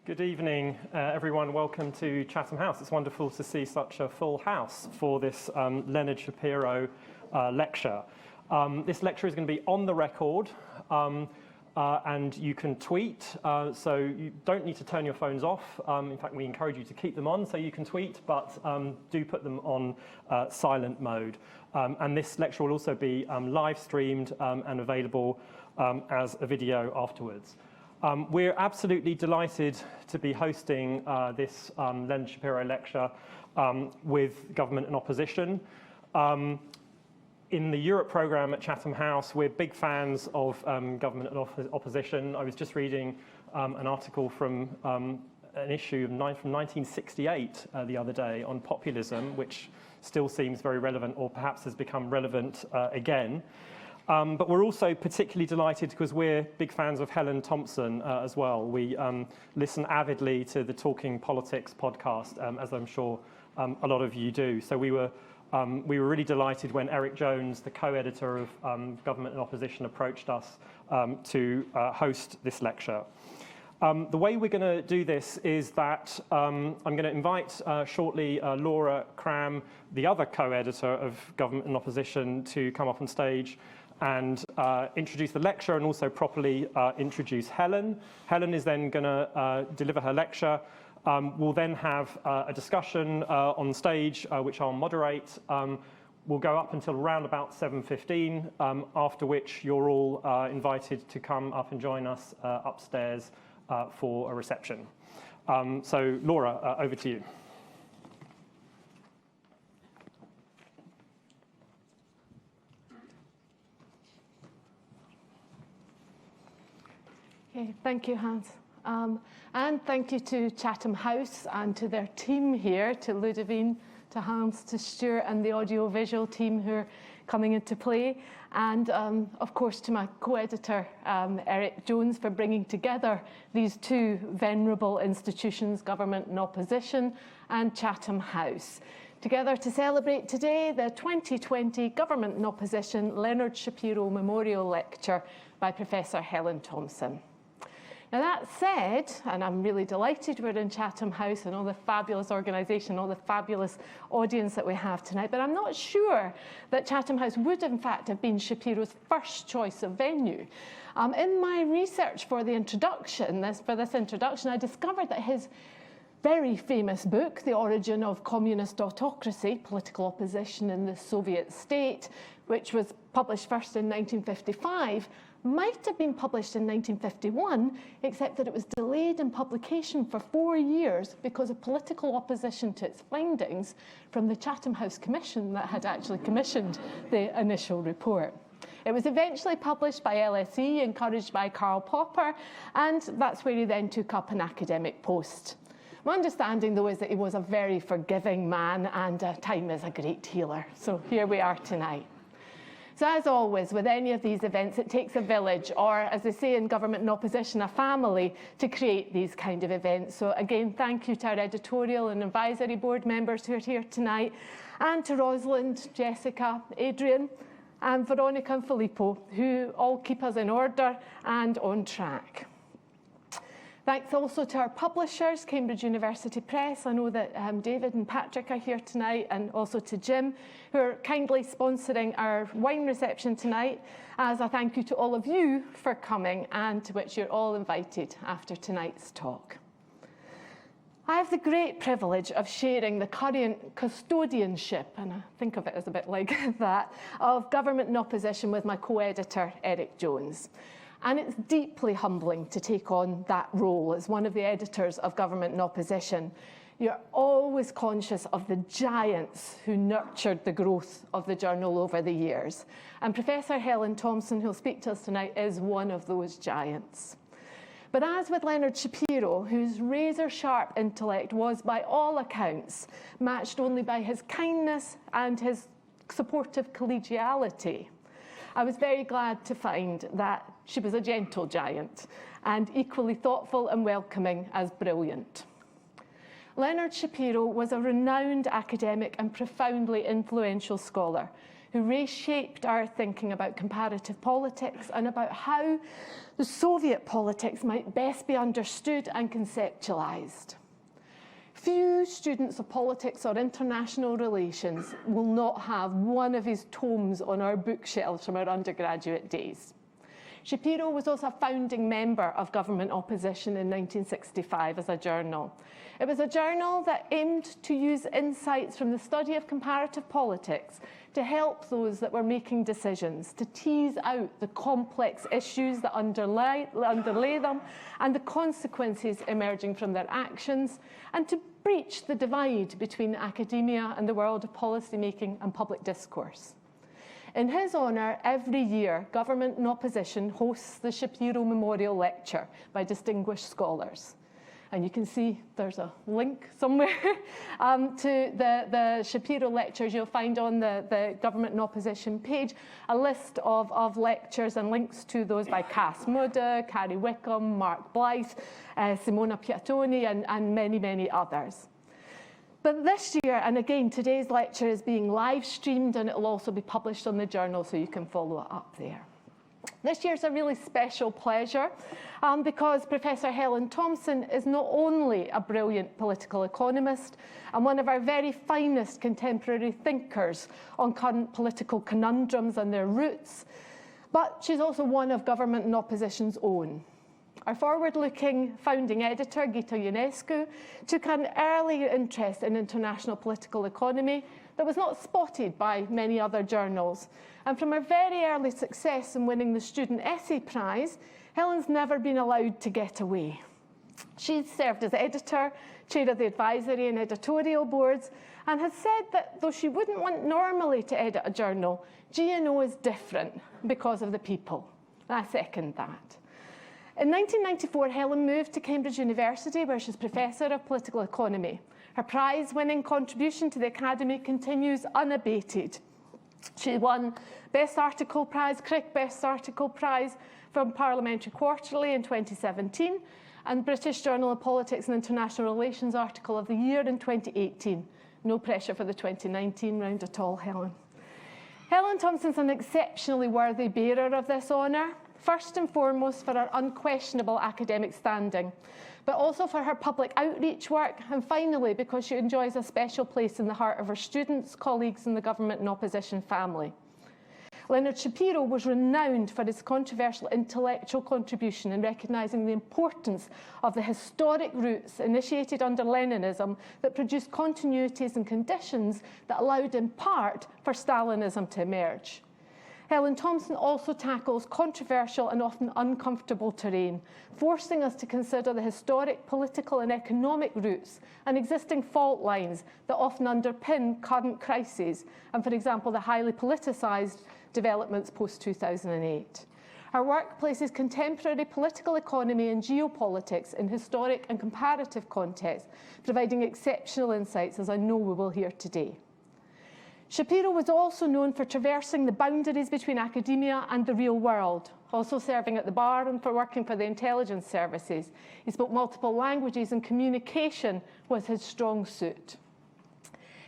Good evening, everyone. Welcome to Chatham House. It's wonderful to see such a full house for this Leonard Shapiro lecture. This lecture is going to be on the record, and you can tweet, so you don't need to turn your phones off. In fact, we encourage you to keep them on so you can tweet, but do put them on silent mode. And this lecture will also be live streamed and available as a video afterwards. We're absolutely delighted to be hosting this Leonard Shapiro lecture with government and opposition. In the Europe programme at Chatham House, we're big fans of government and opposition. I was just reading an article from an issue from 1968 the other day on populism, which still seems very relevant, or perhaps has become relevant again. But we're also particularly delighted because we're big fans of Helen Thompson as well. We listen avidly to the Talking Politics podcast, as I'm sure a lot of you do. So we were really delighted when Eric Jones, the co-editor of Government and Opposition, approached us to host this lecture. The way we're going to do this is that I'm going to invite shortly Laura Cram, the other co-editor of Government and Opposition, to come up on stage and introduce the lecture and also properly introduce Helen. Helen is then going to deliver her lecture. We'll then have a discussion on stage, which I'll moderate. We'll go up until around about 7:15, after which you're all invited to come up and join us upstairs for a reception. So Laura, over to you. Okay, thank you, Hans. And thank you to Chatham House and to their team here, to Ludovine, to Hans, to Stuart, and the audiovisual team who are coming into play. And of course, to my co-editor, Eric Jones, for bringing together these two venerable institutions, government and opposition, and Chatham House, together to celebrate today the 2020 Government and Opposition Leonard Shapiro Memorial Lecture by Professor Helen Thompson. Now that said, and I'm really delighted we're in Chatham House and all the fabulous organisation, all the fabulous audience that we have tonight, but I'm not sure that Chatham House would in fact have been Shapiro's first choice of venue. In my research for the introduction, for this introduction, I discovered that his very famous book, The Origin of Communist Autocracy, Political Opposition in the Soviet State, which was published first in 1955, might have been published in 1951, except that it was delayed in publication for 4 years because of political opposition to its findings from the Chatham House Commission that had actually commissioned the initial report. It was eventually published by LSE, encouraged by Karl Popper, and that's where he then took up an academic post. My understanding, though, is that he was a very forgiving man, and time is a great healer. So here we are tonight. So as always, with any of these events, it takes a village, or as they say in government and opposition, a family, to create these kind of events. So again, thank you to our editorial and advisory board members who are here tonight, and to Rosalind, Jessica, Adrian, and Veronica and Filippo, who all keep us in order and on track. Thanks also to our publishers, Cambridge University Press. I know that David and Patrick are here tonight, and also to Jim, who are kindly sponsoring our wine reception tonight, as a thank you to all of you for coming, and to which you're all invited after tonight's talk. I have the great privilege of sharing the current custodianship, and I think of it as a bit like that, of government and opposition with my co-editor, Eric Jones. And it's deeply humbling to take on that role as one of the editors of Government and Opposition. You're always conscious of the giants who nurtured the growth of the journal over the years. And Professor Helen Thompson, who'll speak to us tonight, is one of those giants. But as with Leonard Shapiro, whose razor-sharp intellect was, by all accounts, matched only by his kindness and his supportive collegiality, I was very glad to find that she was a gentle giant and equally thoughtful and welcoming as brilliant. Leonard Shapiro was a renowned academic and profoundly influential scholar who reshaped our thinking about comparative politics and about how the Soviet politics might best be understood and conceptualized. Few students of politics or international relations will not have one of his tomes on our bookshelves from our undergraduate days. Shapiro was also a founding member of government opposition in 1965 as a journal. It was a journal that aimed to use insights from the study of comparative politics to help those that were making decisions, to tease out the complex issues that underlay them and the consequences emerging from their actions, and to breach the divide between academia and the world of policy making and public discourse. In his honour, every year, government and opposition hosts the Shapiro Memorial Lecture by distinguished scholars. And you can see there's a link somewhere to the Shapiro lectures. You'll find on the government and opposition page a list of lectures and links to those by Cass Mudde, Carrie Wickham, Mark Blythe, Simona Piattoni, and many, many others. But this year, and again, today's lecture is being live streamed and it will also be published on the journal so you can follow it up there. This year's a really special pleasure because Professor Helen Thompson is not only a brilliant political economist and one of our very finest contemporary thinkers on current political conundrums and their roots, but she's also one of government and opposition's own. Our forward-looking founding editor, Gita Ionescu, took an early interest in international political economy that was not spotted by many other journals. And from her very early success in winning the Student Essay Prize, Helen's never been allowed to get away. She's served as editor, chair of the advisory and editorial boards, and has said that though she wouldn't want normally to edit a journal, G&O is different because of the people. And I second that. In 1994, Helen moved to Cambridge University, where she's Professor of Political Economy. Her prize-winning contribution to the Academy continues unabated. She won Best Article Prize, Crick Best Article Prize from Parliamentary Quarterly in 2017, and British Journal of Politics and International Relations Article of the Year in 2018. No pressure for the 2019 round at all, Helen. Helen Thompson's an exceptionally worthy bearer of this honour. First and foremost for her unquestionable academic standing, but also for her public outreach work, and finally because she enjoys a special place in the heart of her students, colleagues and the government and opposition family. Leonard Shapiro was renowned for his controversial intellectual contribution in recognising the importance of the historic roots initiated under Leninism that produced continuities and conditions that allowed in part for Stalinism to emerge. Helen Thompson also tackles controversial and often uncomfortable terrain, forcing us to consider the historic political and economic roots and existing fault lines that often underpin current crises, and for example, the highly politicised developments post-2008. Her work places contemporary political economy and geopolitics in historic and comparative context, providing exceptional insights, as I know we will hear today. Schapiro was also known for traversing the boundaries between academia and the real world, also serving at the bar and for working for the intelligence services. He spoke multiple languages and communication was his strong suit.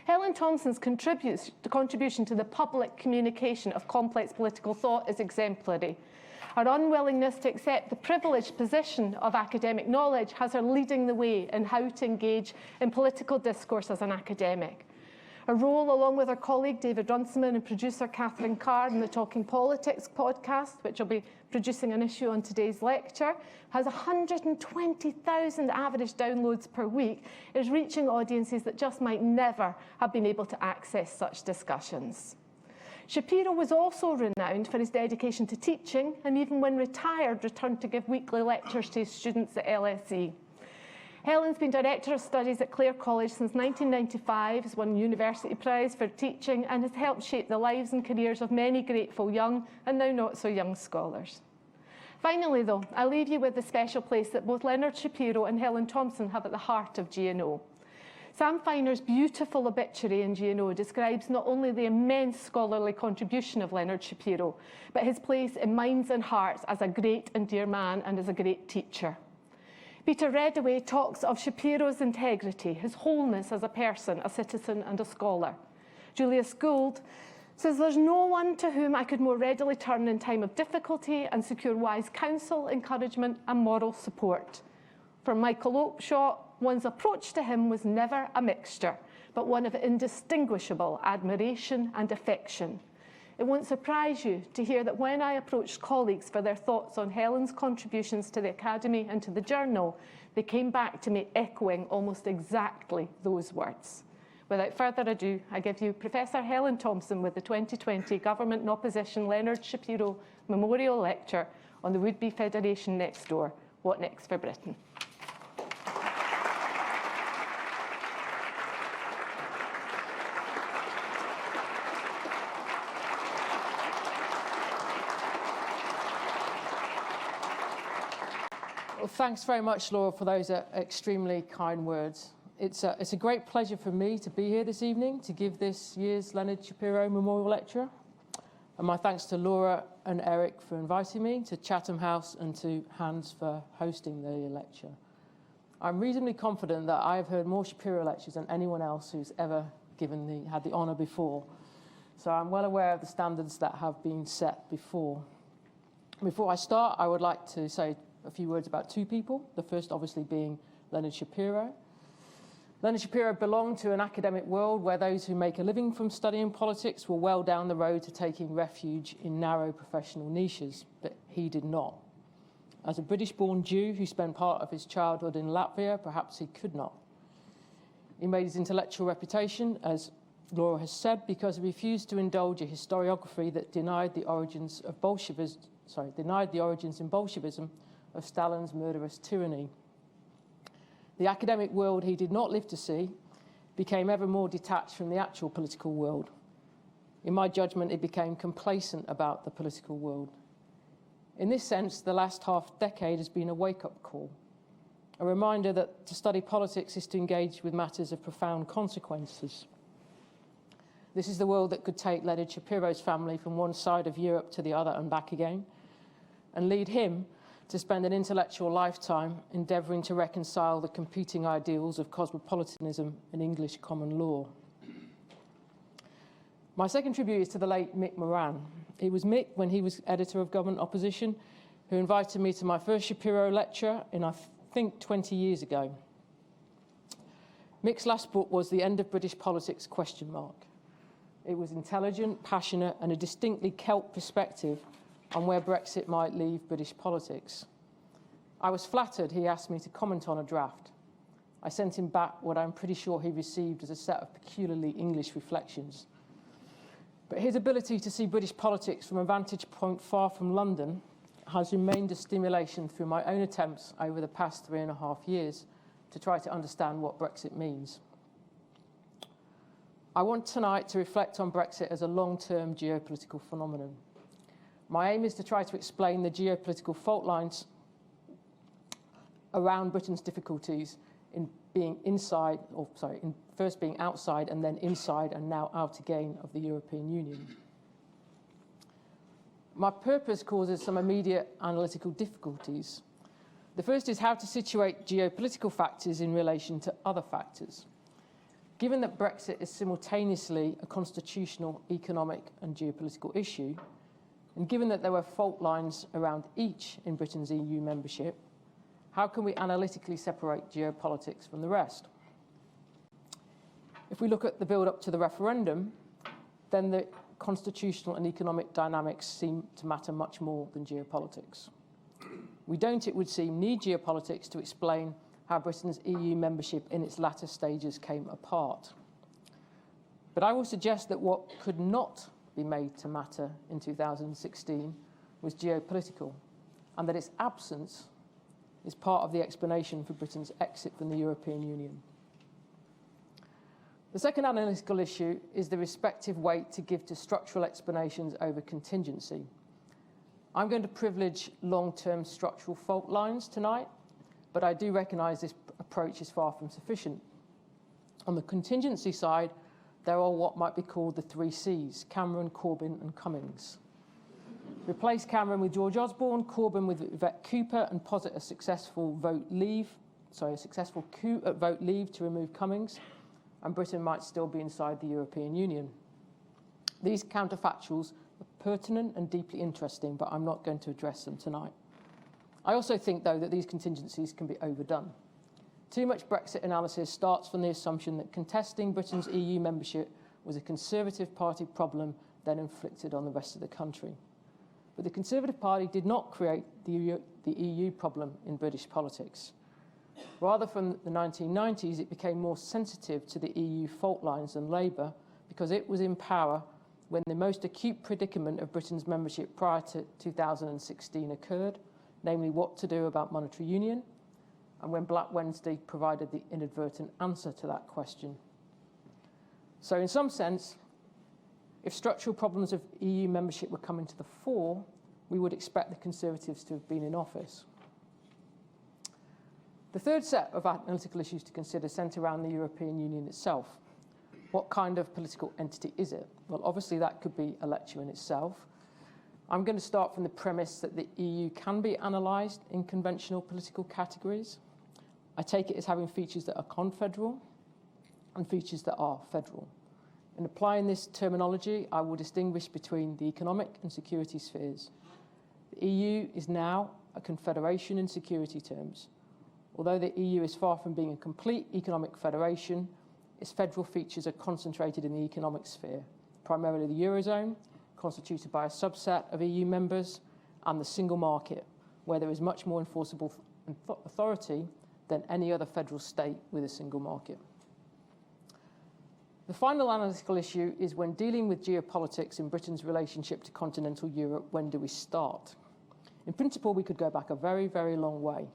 Helen Thompson's contribution to the public communication of complex political thought is exemplary. Her unwillingness to accept the privileged position of academic knowledge has her leading the way in how to engage in political discourse as an academic. Her role, along with her colleague David Runciman and producer Catherine Carr in the Talking Politics podcast, which will be producing an issue on today's lecture, has 120,000 average downloads per week, is reaching audiences that just might never have been able to access such discussions. Shapiro was also renowned for his dedication to teaching, and even when retired, returned to give weekly lectures to his students at LSE. Helen's been Director of Studies at Clare College since 1995, has won University Prize for teaching, and has helped shape the lives and careers of many grateful young and now not so young scholars. Finally, though, I leave you with the special place that both Leonard Shapiro and Helen Thompson have at the heart of G&O. Sam Finer's beautiful obituary in G&O describes not only the immense scholarly contribution of Leonard Shapiro, but his place in minds and hearts as a great and dear man and as a great teacher. Peter Redaway talks of Shapiro's integrity, his wholeness as a person, a citizen and a scholar. Julius Gould Says there's no one to whom I could more readily turn in time of difficulty and secure wise counsel, encouragement and moral support. From Michael Opshaw, one's approach to him was never a mixture, but one of indistinguishable admiration and affection. It won't surprise you to hear that when I approached colleagues for their thoughts on Helen's contributions to the Academy and to the journal, they came back to me echoing almost exactly those words. Without further ado, I give you Professor Helen Thompson with the 2020 Government and Opposition Leonard Shapiro Memorial Lecture on the would-be federation next door, What Next for Britain? Well, thanks very much, Laura, for those extremely kind words. It's a great pleasure for me to be here this evening to give this year's Leonard Shapiro Memorial Lecture. And my thanks to Laura and Eric for inviting me, to Chatham House and to Hans for hosting the lecture. I'm reasonably confident that I have heard more Shapiro lectures than anyone else who's ever had the honour before. So I'm well aware of the standards that have been set before. Before I start, I would like to say a few words about two people, the first obviously being Leonard Shapiro. Leonard Shapiro belonged to an academic world where those who make a living from studying politics were well down the road to taking refuge in narrow professional niches, but he did not. As a British-born Jew who spent part of his childhood in Latvia, perhaps he could not. He made his intellectual reputation, as Laura has said, because he refused to indulge a historiography that denied the origins in Bolshevism of Stalin's murderous tyranny. The academic world he did not live to see became ever more detached from the actual political world. In my judgment, it became complacent about the political world. In this sense, the last half-decade has been a wake-up call, a reminder that to study politics is to engage with matters of profound consequences. This is the world that could take Leonard Shapiro's family from one side of Europe to the other and back again, and lead him to spend an intellectual lifetime endeavouring to reconcile the competing ideals of cosmopolitanism and English common law. My second tribute is to the late Mick Moran. It was Mick, when he was editor of Government Opposition, who invited me to my first Shapiro lecture I think 20 years ago. Mick's last book was The End of British Politics ? It was intelligent, passionate and a distinctly Celt perspective on where Brexit might leave British politics. I was flattered he asked me to comment on a draft. I sent him back what I'm pretty sure he received as a set of peculiarly English reflections. But his ability to see British politics from a vantage point far from London has remained a stimulation through my own attempts over the past 3.5 years to try to understand what Brexit means. I want tonight to reflect on Brexit as a long-term geopolitical phenomenon. My aim is to try to explain the geopolitical fault lines around Britain's difficulties in first being outside and then inside and now out again of the European Union. My purpose causes some immediate analytical difficulties. The first is how to situate geopolitical factors in relation to other factors. Given that Brexit is simultaneously a constitutional, economic and geopolitical issue, and given that there were fault lines around each in Britain's EU membership, how can we analytically separate geopolitics from the rest? If we look at the build-up to the referendum, then the constitutional and economic dynamics seem to matter much more than geopolitics. We don't, it would seem, need geopolitics to explain how Britain's EU membership in its latter stages came apart. But I will suggest that what could not be made to matter in 2016 was geopolitical, and that its absence is part of the explanation for Britain's exit from the European Union. The second analytical issue is the respective weight to give to structural explanations over contingency. I'm going to privilege long-term structural fault lines tonight, but I do recognise this approach is far from sufficient. On the contingency side, there are what might be called the 3 Cs: Cameron, Corbyn and Cummings. Replace Cameron with George Osborne, Corbyn with Yvette Cooper, and posit a successful coup at vote leave to remove Cummings, and Britain might still be inside the European Union. These counterfactuals are pertinent and deeply interesting, but I'm not going to address them tonight. I also think, though, that these contingencies can be overdone. Too much Brexit analysis starts from the assumption that contesting Britain's EU membership was a Conservative Party problem then inflicted on the rest of the country. But the Conservative Party did not create the EU problem in British politics. Rather, from the 1990s, it became more sensitive to the EU fault lines than Labour because it was in power when the most acute predicament of Britain's membership prior to 2016 occurred, namely what to do about monetary union, and when Black Wednesday provided the inadvertent answer to that question. So in some sense, if structural problems of EU membership were coming to the fore, we would expect the Conservatives to have been in office. The third set of analytical issues to consider centre around the European Union itself. What kind of political entity is it? Well, obviously that could be a lecture in itself. I'm going to start from the premise that the EU can be analysed in conventional political categories. I take it as having features that are confederal and features that are federal. In applying this terminology, I will distinguish between the economic and security spheres. The EU is now a confederation in security terms. Although the EU is far from being a complete economic federation, its federal features are concentrated in the economic sphere, primarily the Eurozone, constituted by a subset of EU members, and the single market, where there is much more enforceable authority than any other federal state with a single market. The final analytical issue is when dealing with geopolitics in Britain's relationship to continental Europe, when do we start? In principle, we could go back a very, very long way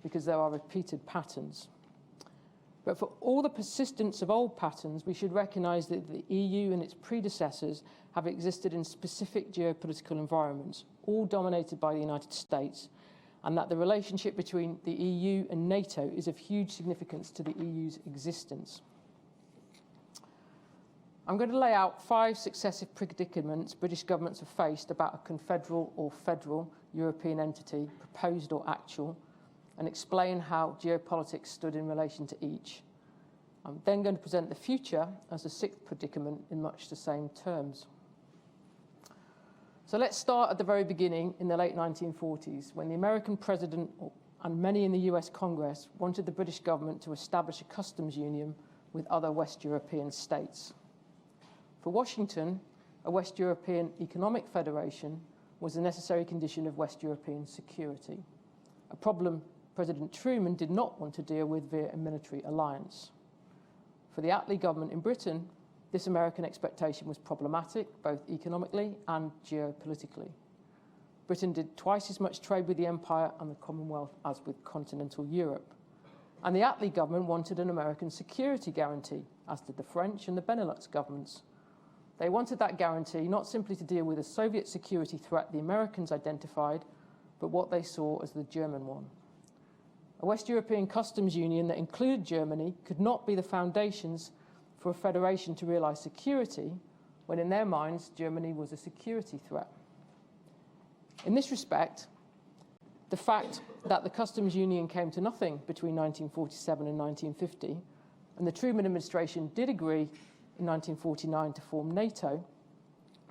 because there are repeated patterns. But for all the persistence of old patterns, we should recognise that the EU and its predecessors have existed in specific geopolitical environments, all dominated by the United States, and that the relationship between the EU and NATO is of huge significance to the EU's existence. I'm going to lay out 5 successive predicaments British governments have faced about a confederal or federal European entity, proposed or actual, and explain how geopolitics stood in relation to each. I'm then going to present the future as the 6th predicament in much the same terms. So let's start at the very beginning in the late 1940s, when the American president and many in the US Congress wanted the British government to establish a customs union with other West European states. For Washington, a West European economic federation was a necessary condition of West European security, a problem President Truman did not want to deal with via a military alliance. For the Attlee government in Britain, this American expectation was problematic, both economically and geopolitically. Britain did twice as much trade with the Empire and the Commonwealth as with continental Europe. And the Attlee government wanted an American security guarantee, as did the French and the Benelux governments. They wanted that guarantee not simply to deal with a Soviet security threat the Americans identified, but what they saw as the German one. A West European customs union that included Germany could not be the foundations for a federation to realise security, when in their minds Germany was a security threat. In this respect, the fact that the customs union came to nothing between 1947 and 1950, and the Truman administration did agree in 1949 to form NATO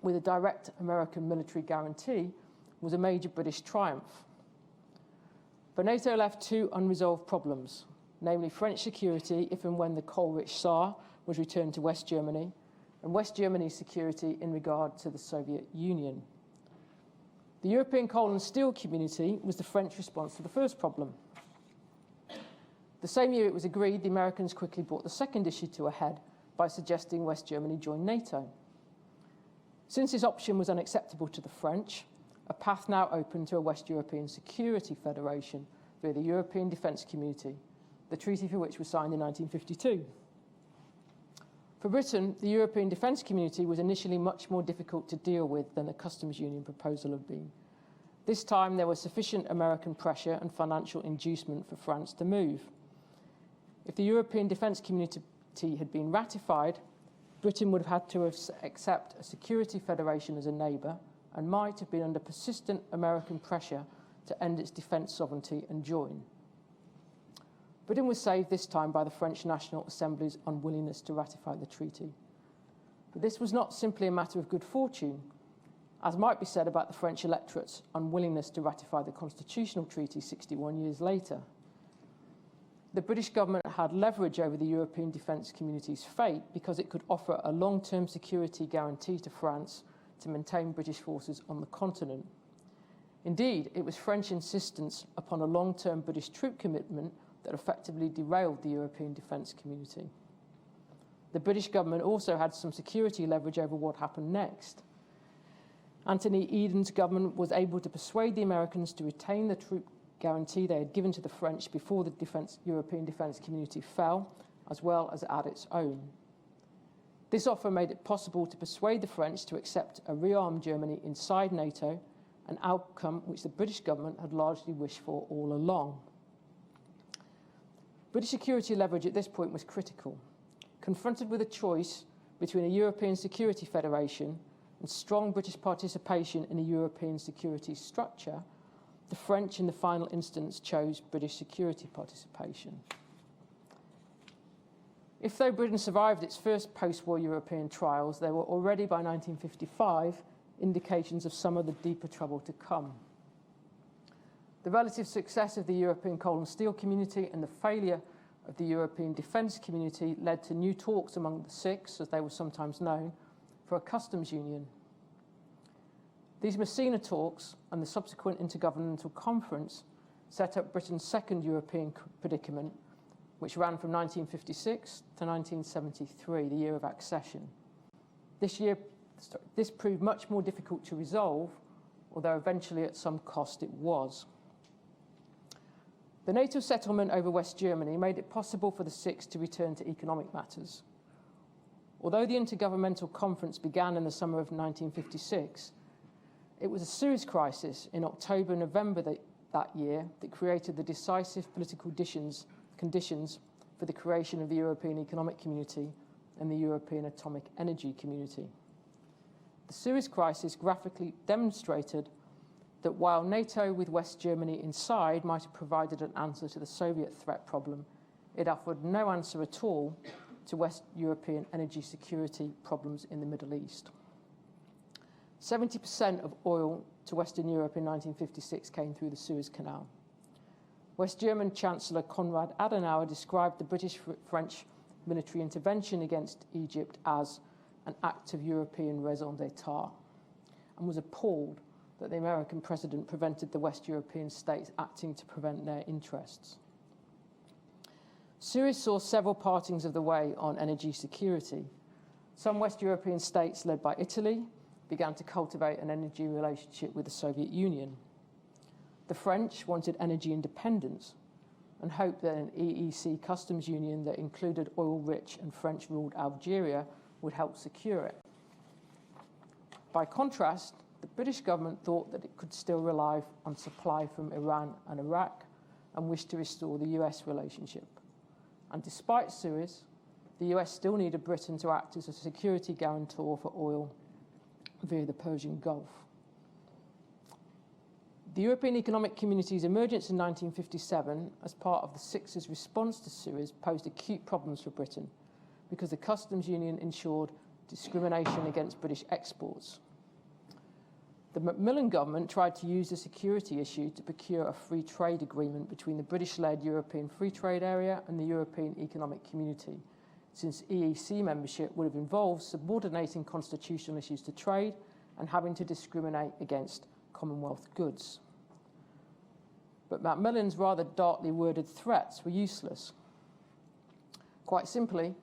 with a direct American military guarantee, was a major British triumph. But NATO left 2 unresolved problems, namely French security if and when the coal-rich Saar was returned to West Germany, and West Germany's security in regard to the Soviet Union. The European coal and steel community was the French response to the first problem. The same year it was agreed, the Americans quickly brought the second issue to a head by suggesting West Germany join NATO. Since this option was unacceptable to the French, a path now opened to a West European Security Federation via the European Defence Community, the treaty for which was signed in 1952. For Britain, the European Defence Community was initially much more difficult to deal with than the customs union proposal had been. This time there was sufficient American pressure and financial inducement for France to move. If the European Defence Community had been ratified, Britain would have had to accept a security federation as a neighbour and might have been under persistent American pressure to end its defence sovereignty and join. Britain was saved this time by the French National Assembly's unwillingness to ratify the treaty. But this was not simply a matter of good fortune, as might be said about the French electorate's unwillingness to ratify the constitutional treaty 61 years later. The British government had leverage over the European defence community's fate because it could offer a long-term security guarantee to France to maintain British forces on the continent. Indeed, it was French insistence upon a long-term British troop commitment that effectively derailed the European defence community. The British government also had some security leverage over what happened next. Anthony Eden's government was able to persuade the Americans to retain the troop guarantee they had given to the French before the European defence community fell, as well as add its own. This offer made it possible to persuade the French to accept a rearmed Germany inside NATO, an outcome which the British government had largely wished for all along. British security leverage at this point was critical. Confronted with a choice between a European security federation and strong British participation in a European security structure, the French in the final instance chose British security participation. If though Britain survived its first post-war European trials, there were already by 1955 indications of some of the deeper trouble to come. The relative success of the European coal and steel community and the failure of the European defence community led to new talks among the Six, as they were sometimes known, for a customs union. These Messina talks and the subsequent Intergovernmental Conference set up Britain's second European predicament, which ran from 1956 to 1973, the year of accession. This proved much more difficult to resolve, although eventually at some cost it was. The NATO settlement over West Germany made it possible for the Six to return to economic matters. Although the Intergovernmental Conference began in the summer of 1956, it was a Suez crisis in October-November that year that created the decisive political conditions for the creation of the European Economic Community and the European Atomic Energy Community. The Suez crisis graphically demonstrated that while NATO with West Germany inside might have provided an answer to the Soviet threat problem, it offered no answer at all to West European energy security problems in the Middle East. 70% of oil to Western Europe in 1956 came through the Suez Canal. West German Chancellor Konrad Adenauer described the British-French military intervention against Egypt as an act of European raison d'etat, and was appalled that the American president prevented the West European states acting to prevent their interests. Suez saw several partings of the way on energy security. Some West European states, led by Italy, began to cultivate an energy relationship with the Soviet Union. The French wanted energy independence and hoped that an EEC customs union that included oil-rich and French-ruled Algeria would help secure it. By contrast, the British government thought that it could still rely on supply from Iran and Iraq and wished to restore the US relationship. And despite Suez, the US still needed Britain to act as a security guarantor for oil via the Persian Gulf. The European Economic Community's emergence in 1957 as part of the Six's response to Suez posed acute problems for Britain because the customs union ensured discrimination against British exports. The Macmillan government tried to use the security issue to procure a free trade agreement between the British-led European Free Trade Area and the European Economic Community, since EEC membership would have involved subordinating constitutional issues to trade and having to discriminate against Commonwealth goods. But Macmillan's rather darkly worded threats were useless. Quite simply,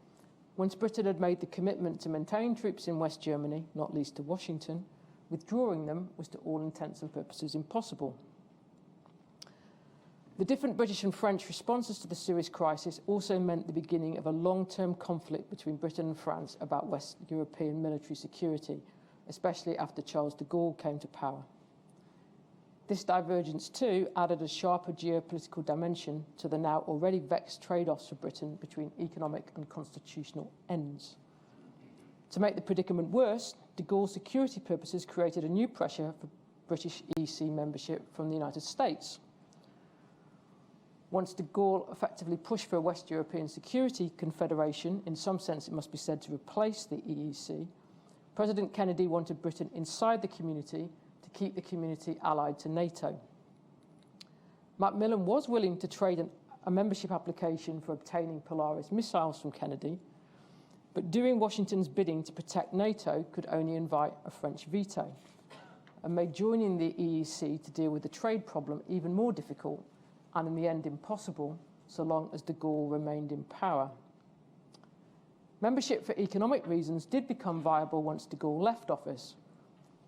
once Britain had made the commitment to maintain troops in West Germany, not least to Washington, withdrawing them was to all intents and purposes impossible. The different British and French responses to the Suez crisis also meant the beginning of a long-term conflict between Britain and France about West European military security, especially after Charles de Gaulle came to power. This divergence, too, added a sharper geopolitical dimension to the now already vexed trade-offs for Britain between economic and constitutional ends. To make the predicament worse, de Gaulle's security purposes created a new pressure for British EEC membership from the United States. Once de Gaulle effectively pushed for a West European security confederation, in some sense it must be said to replace the EEC, President Kennedy wanted Britain inside the community to keep the community allied to NATO. Macmillan was willing to trade a membership application for obtaining Polaris missiles from Kennedy, but doing Washington's bidding to protect NATO could only invite a French veto, and made joining the EEC to deal with the trade problem even more difficult, and in the end impossible, so long as de Gaulle remained in power. Membership for economic reasons did become viable once de Gaulle left office,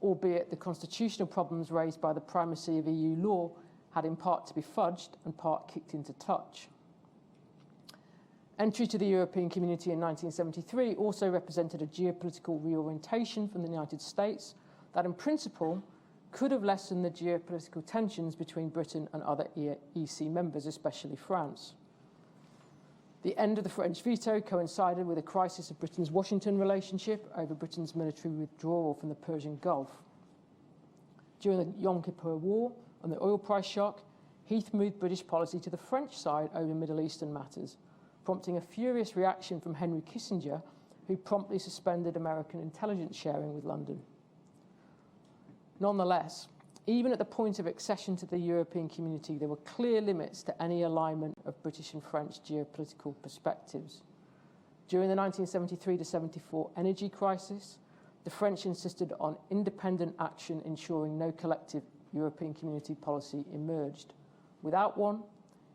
albeit the constitutional problems raised by the primacy of EU law had in part to be fudged and part kicked into touch. Entry to the European community in 1973 also represented a geopolitical reorientation from the United States that in principle could have lessened the geopolitical tensions between Britain and other EC members, especially France. The end of the French veto coincided with a crisis of Britain's Washington relationship over Britain's military withdrawal from the Persian Gulf. During the Yom Kippur War and the oil price shock, Heath moved British policy to the French side over Middle Eastern matters, prompting a furious reaction from Henry Kissinger, who promptly suspended American intelligence sharing with London. Nonetheless, even at the point of accession to the European community, there were clear limits to any alignment of British and French geopolitical perspectives. During the 1973-74 energy crisis, the French insisted on independent action, ensuring no collective European community policy emerged. Without one,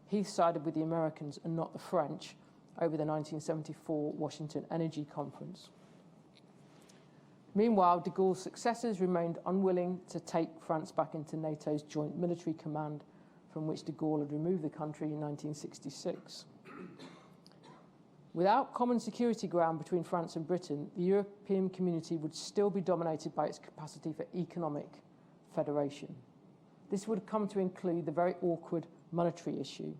Heath sided with the Americans and not the French over the 1974 Washington Energy Conference. Meanwhile, de Gaulle's successors remained unwilling to take France back into NATO's joint military command, from which de Gaulle had removed the country in 1966. Without common security ground between France and Britain, the European community would still be dominated by its capacity for economic federation. This would come to include the very awkward monetary issue,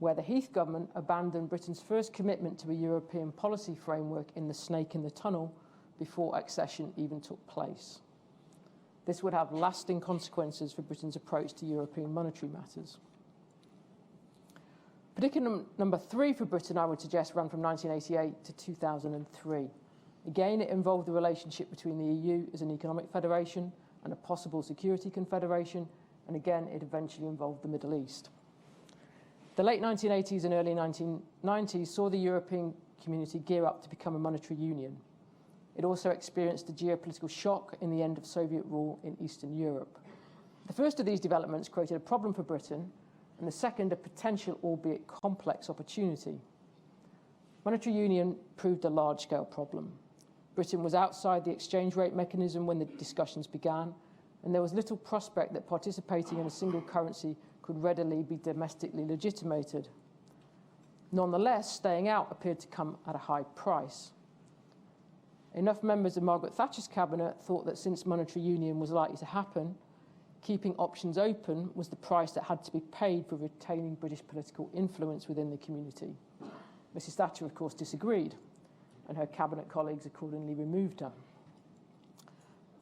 where the Heath government abandoned Britain's first commitment to a European policy framework in the snake in the tunnel before accession even took place. This would have lasting consequences for Britain's approach to European monetary matters. Predicament number 3 for Britain, I would suggest, ran from 1988 to 2003. Again, it involved the relationship between the EU as an economic federation and a possible security confederation, and again, it eventually involved the Middle East. The late 1980s and early 1990s saw the European community gear up to become a monetary union. It also experienced a geopolitical shock in the end of Soviet rule in Eastern Europe. The first of these developments created a problem for Britain, and the second a potential, albeit complex, opportunity. Monetary union proved a large-scale problem. Britain was outside the exchange rate mechanism when the discussions began, and there was little prospect that participating in a single currency could readily be domestically legitimated. Nonetheless, staying out appeared to come at a high price. Enough members of Margaret Thatcher's cabinet thought that since monetary union was likely to happen, keeping options open was the price that had to be paid for retaining British political influence within the community. Mrs. Thatcher, of course, disagreed, and her cabinet colleagues accordingly removed her.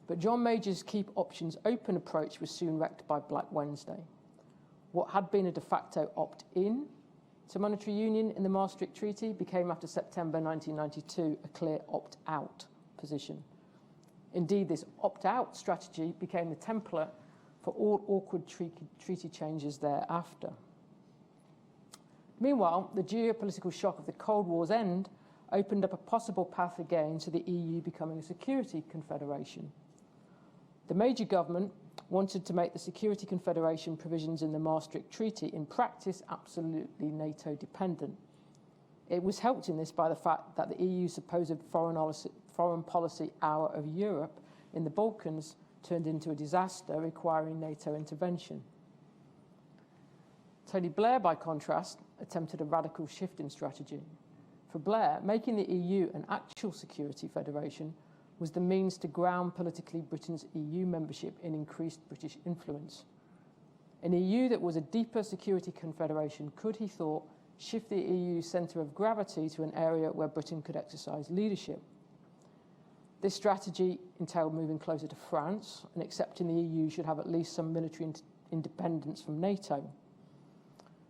But John Major's keep options open approach was soon wrecked by Black Wednesday. What had been a de facto opt-in to monetary union in the Maastricht Treaty became, after September 1992, a clear opt-out position. Indeed, this opt-out strategy became the template for all awkward treaty changes thereafter. Meanwhile, the geopolitical shock of the Cold War's end opened up a possible path again to the EU becoming a security confederation. The Major government wanted to make the security confederation provisions in the Maastricht Treaty in practice absolutely NATO dependent. It was helped in this by the fact that the EU's supposed foreign policy hour of Europe in the Balkans turned into a disaster requiring NATO intervention. Tony Blair, by contrast, attempted a radical shift in strategy. For Blair, making the EU an actual security federation was the means to ground politically Britain's EU membership in increased British influence. An EU that was a deeper security confederation could, he thought, shift the EU's centre of gravity to an area where Britain could exercise leadership. This strategy entailed moving closer to France and accepting the EU should have at least some military independence from NATO.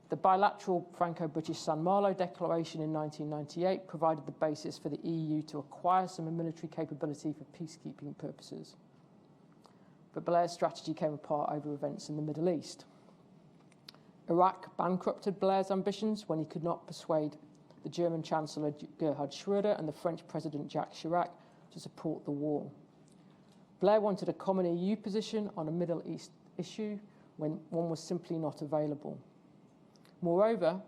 The bilateral Franco-British San Malo Declaration in 1998 provided the basis for the EU to acquire some military capability for peacekeeping purposes. But Blair's strategy came apart over events in the Middle East. Iraq bankrupted Blair's ambitions when he could not persuade the German Chancellor Gerhard Schröder and the French President Jacques Chirac to support the war. Blair wanted a common EU position on a Middle East issue when one was simply not available. Moreover,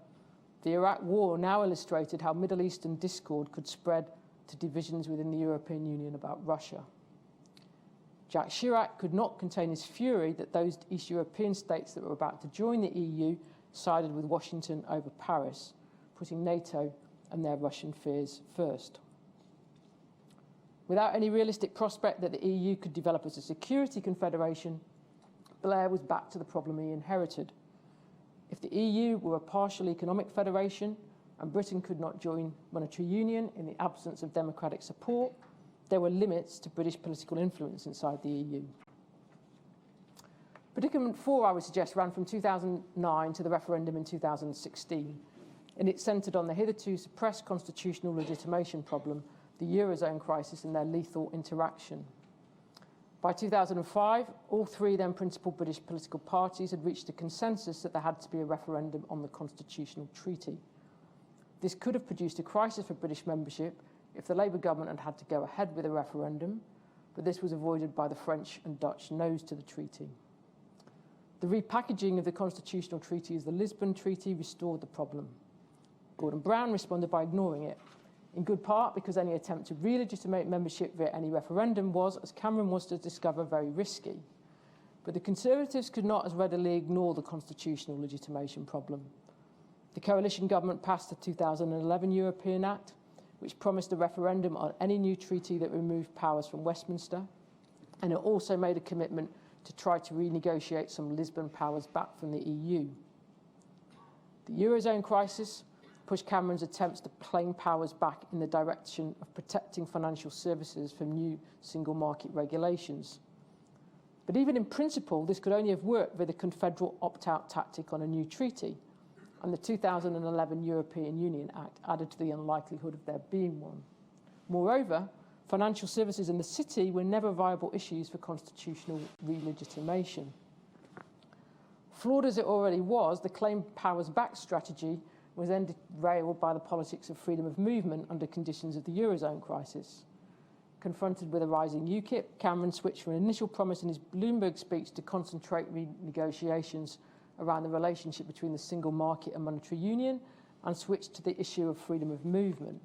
the Iraq War now illustrated how Middle Eastern discord could spread to divisions within the European Union about Russia. Jacques Chirac could not contain his fury that those East European states that were about to join the EU sided with Washington over Paris, putting NATO and their Russian fears first. Without any realistic prospect that the EU could develop as a security confederation, Blair was back to the problem he inherited. If the EU were a partial economic federation and Britain could not join monetary union in the absence of democratic support, there were limits to British political influence inside the EU. Predicament 4, I would suggest, ran from 2009 to the referendum in 2016, and it centred on the hitherto suppressed constitutional legitimation problem, the Eurozone crisis and their lethal interaction. By 2005, all three then principal British political parties had reached a consensus that there had to be a referendum on the constitutional treaty. This could have produced a crisis for British membership if the Labour government had had to go ahead with a referendum, but this was avoided by the French and Dutch no's to the treaty. The repackaging of the constitutional treaty as the Lisbon Treaty restored the problem. Gordon Brown responded by ignoring it, in good part because any attempt to re-legitimate membership via any referendum was, as Cameron was to discover, very risky. But the Conservatives could not as readily ignore the constitutional legitimation problem. The coalition government passed the 2011 European Act, which promised a referendum on any new treaty that removed powers from Westminster, and it also made a commitment to try to renegotiate some Lisbon powers back from the EU. The Eurozone crisis pushed Cameron's attempts to claim powers back in the direction of protecting financial services from new single market regulations. But even in principle, this could only have worked with a confederal opt-out tactic on a new treaty, and the 2011 European Union Act added to the unlikelihood of there being one. Moreover, financial services in the city were never viable issues for constitutional re-legitimation. Flawed as it already was, the claim powers back strategy was then derailed by the politics of freedom of movement under conditions of the Eurozone crisis. Confronted with a rising UKIP, Cameron switched from an initial promise in his Bloomberg speech to concentrate renegotiations around the relationship between the single market and monetary union, and switched to the issue of freedom of movement.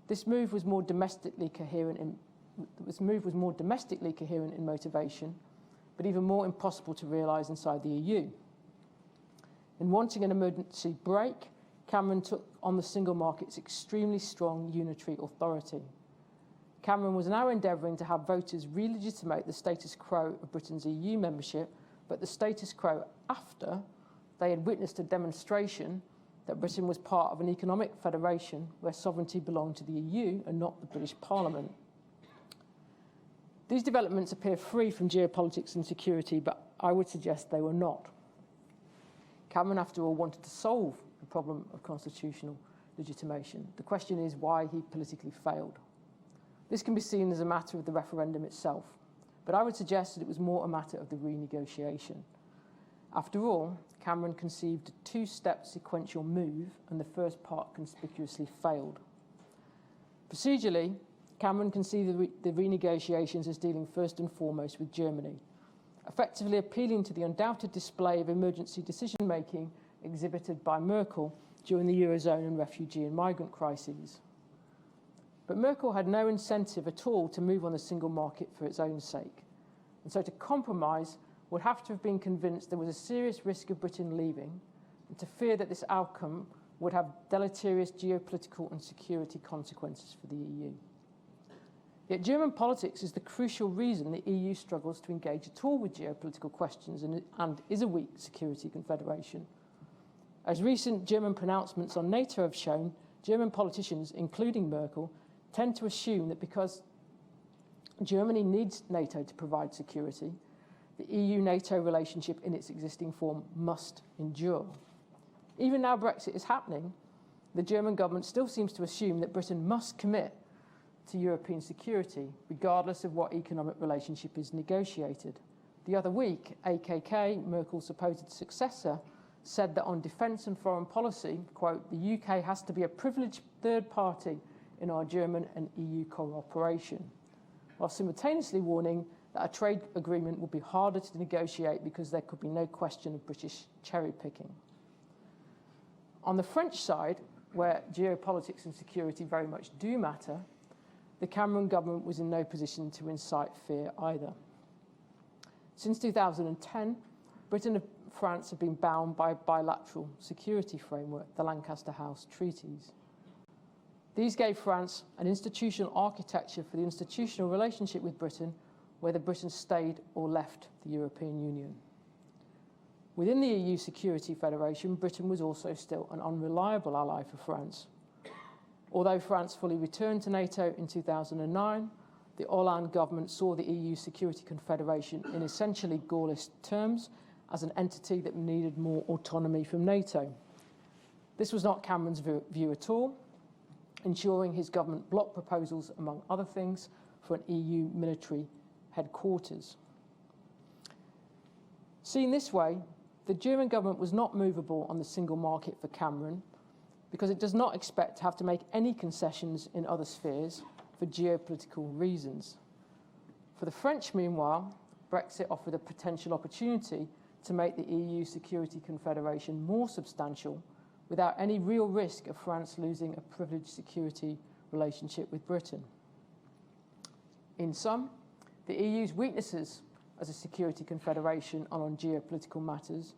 This move was more domestically coherent in motivation, but even more impossible to realise inside the EU. In wanting an emergency brake, Cameron took on the single market's extremely strong unitary authority. Cameron was now endeavouring to have voters re-legitimate the status quo of Britain's EU membership, but the status quo after they had witnessed a demonstration that Britain was part of an economic federation where sovereignty belonged to the EU and not the British Parliament. These developments appear free from geopolitics and security, but I would suggest they were not. Cameron, after all, wanted to solve the problem of constitutional legitimation. The question is why he politically failed. This can be seen as a matter of the referendum itself, but I would suggest that it was more a matter of the renegotiation. After all, Cameron conceived a two-step sequential move, and the first part conspicuously failed. Procedurally, Cameron conceived the renegotiations as dealing first and foremost with Germany, effectively appealing to the undoubted display of emergency decision-making exhibited by Merkel during the Eurozone and refugee and migrant crises. But Merkel had no incentive at all to move on the single market for its own sake, and so to compromise would have to have been convinced there was a serious risk of Britain leaving, and to fear that this outcome would have deleterious geopolitical and security consequences for the EU. Yet German politics is the crucial reason the EU struggles to engage at all with geopolitical questions and is a weak security confederation. As recent German pronouncements on NATO have shown, German politicians, including Merkel, tend to assume that because Germany needs NATO to provide security, the EU-NATO relationship in its existing form must endure. Even now Brexit is happening, the German government still seems to assume that Britain must commit to European security, regardless of what economic relationship is negotiated. The other week, AKK, Merkel's supposed successor, said that on defence and foreign policy, quote, the UK has to be a privileged third party in our German and EU cooperation, while simultaneously warning that a trade agreement would be harder to negotiate because there could be no question of British cherry-picking. On the French side, where geopolitics and security very much do matter, the Cameron government was in no position to incite fear either. Since 2010, Britain and France have been bound by a bilateral security framework, the Lancaster House Treaties. These gave France an institutional architecture for the institutional relationship with Britain, whether Britain stayed or left the European Union. Within the EU Security Federation, Britain was also still an unreliable ally for France. Although France fully returned to NATO in 2009, the Hollande government saw the EU Security Confederation in essentially Gaullist terms as an entity that needed more autonomy from NATO. This was not Cameron's view at all, ensuring his government blocked proposals, among other things, for an EU military headquarters. Seen this way, the German government was not movable on the single market for Cameron because it does not expect to have to make any concessions in other spheres for geopolitical reasons. For the French, meanwhile, Brexit offered a potential opportunity to make the EU Security Confederation more substantial without any real risk of France losing a privileged security relationship with Britain. In sum, the EU's weaknesses as a security confederation and on geopolitical matters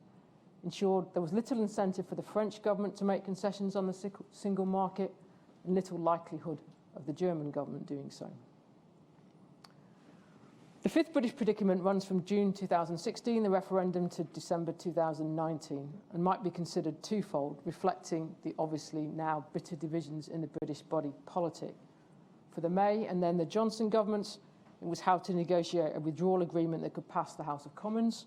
ensured there was little incentive for the French government to make concessions on the single market and little likelihood of the German government doing so. The fifth British predicament runs from June 2016, the referendum, to December 2019, and might be considered twofold, reflecting the obviously now bitter divisions in the British body politic. For the May and then the Johnson governments, it was how to negotiate a withdrawal agreement that could pass the House of Commons,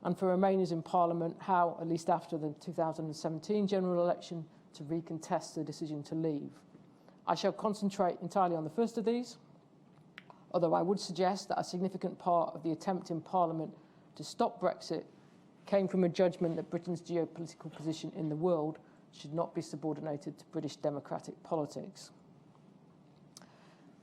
and for Remainers in Parliament, how, at least after the 2017 general election, to recontest the decision to leave. I shall concentrate entirely on the first of these, although I would suggest that a significant part of the attempt in Parliament to stop Brexit came from a judgment that Britain's geopolitical position in the world should not be subordinated to British democratic politics.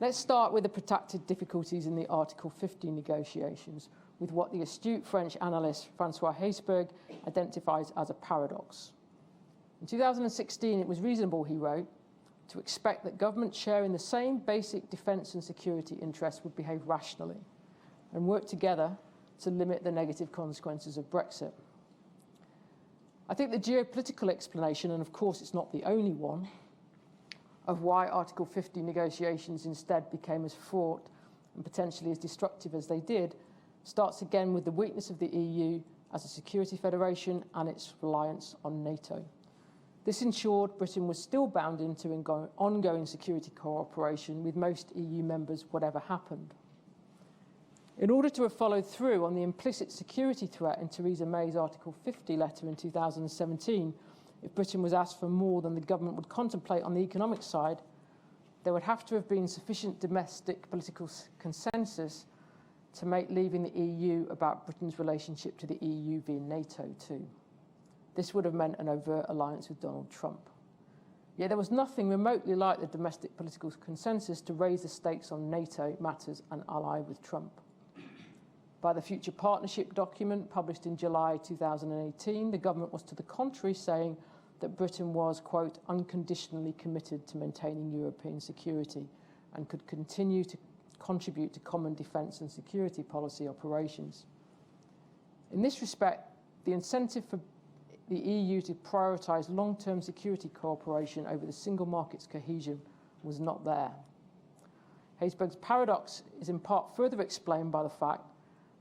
Let's start with the protracted difficulties in the Article 50 negotiations, with what the astute French analyst Francois Heisberg identifies as a paradox. In 2016, it was reasonable, he wrote, to expect that governments sharing the same basic defence and security interests would behave rationally and work together to limit the negative consequences of Brexit. I think the geopolitical explanation, and of course it's not the only one, of why Article 50 negotiations instead became as fraught and potentially as destructive as they did, starts again with the weakness of the EU as a security federation and its reliance on NATO. This ensured Britain was still bound into ongoing security cooperation with most EU members, whatever happened. In order to have followed through on the implicit security threat in Theresa May's Article 50 letter in 2017, if Britain was asked for more than the government would contemplate on the economic side, there would have to have been sufficient domestic political consensus to make leaving the EU about Britain's relationship to the EU via NATO too. This would have meant an overt alliance with Donald Trump. Yet there was nothing remotely like the domestic political consensus to raise the stakes on NATO matters and ally with Trump. By the Future Partnership document published in July 2018, the government was to the contrary, saying that Britain was, quote, unconditionally committed to maintaining European security and could continue to contribute to common defence and security policy operations. In this respect, the incentive for the EU to prioritise long-term security cooperation over the single market's cohesion was not there. Heisberg's paradox is in part further explained by the fact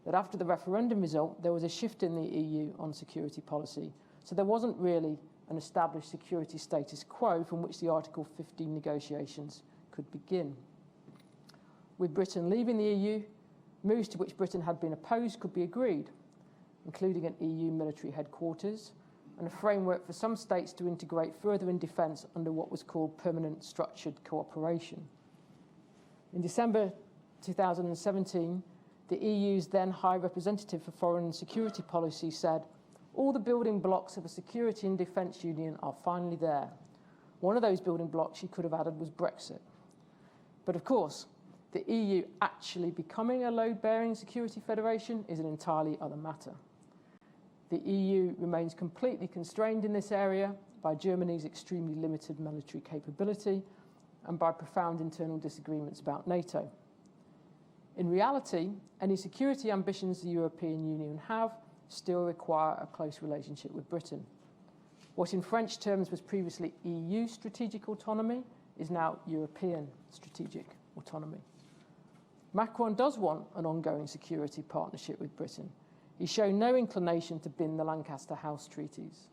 that after the referendum result, there was a shift in the EU on security policy, so there wasn't really an established security status quo from which the Article 50 negotiations could begin. With Britain leaving the EU, moves to which Britain had been opposed could be agreed, including an EU military headquarters and a framework for some states to integrate further in defence under what was called permanent structured cooperation. In December 2017, the EU's then High Representative for Foreign and Security Policy said, "All the building blocks of a security and defence union are finally there." One of those building blocks she could have added was Brexit. But of course, the EU actually becoming a load-bearing security federation is an entirely other matter. The EU remains completely constrained in this area by Germany's extremely limited military capability and by profound internal disagreements about NATO. In reality, any security ambitions the European Union have still require a close relationship with Britain. What in French terms was previously EU strategic autonomy is now European strategic autonomy. Macron does want an ongoing security partnership with Britain. He's shown no inclination to bend the Lancaster House treaties.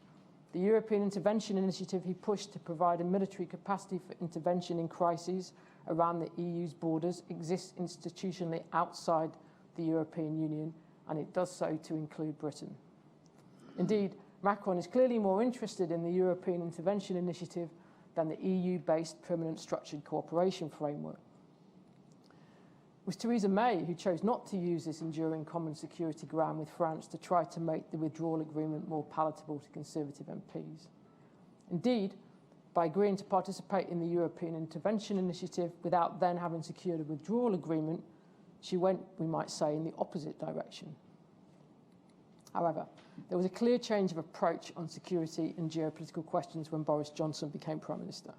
The European Intervention Initiative he pushed to provide a military capacity for intervention in crises around the EU's borders exists institutionally outside the European Union, and it does so to include Britain. Indeed, Macron is clearly more interested in the European Intervention Initiative than the EU-based permanent structured cooperation framework. It was Theresa May who chose not to use this enduring common security ground with France to try to make the withdrawal agreement more palatable to Conservative MPs. Indeed, by agreeing to participate in the European Intervention Initiative without then having secured a withdrawal agreement, she went, we might say, in the opposite direction. However, there was a clear change of approach on security and geopolitical questions when Boris Johnson became Prime Minister.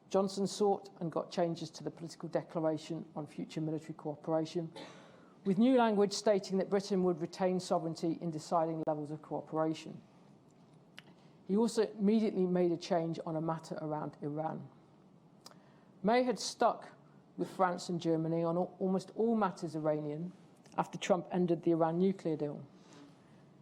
Johnson sought and got changes to the political declaration on future military cooperation, with new language stating that Britain would retain sovereignty in deciding levels of cooperation. He also immediately made a change on a matter around Iran. May had stuck with France and Germany on almost all matters Iranian after Trump ended the Iran nuclear deal.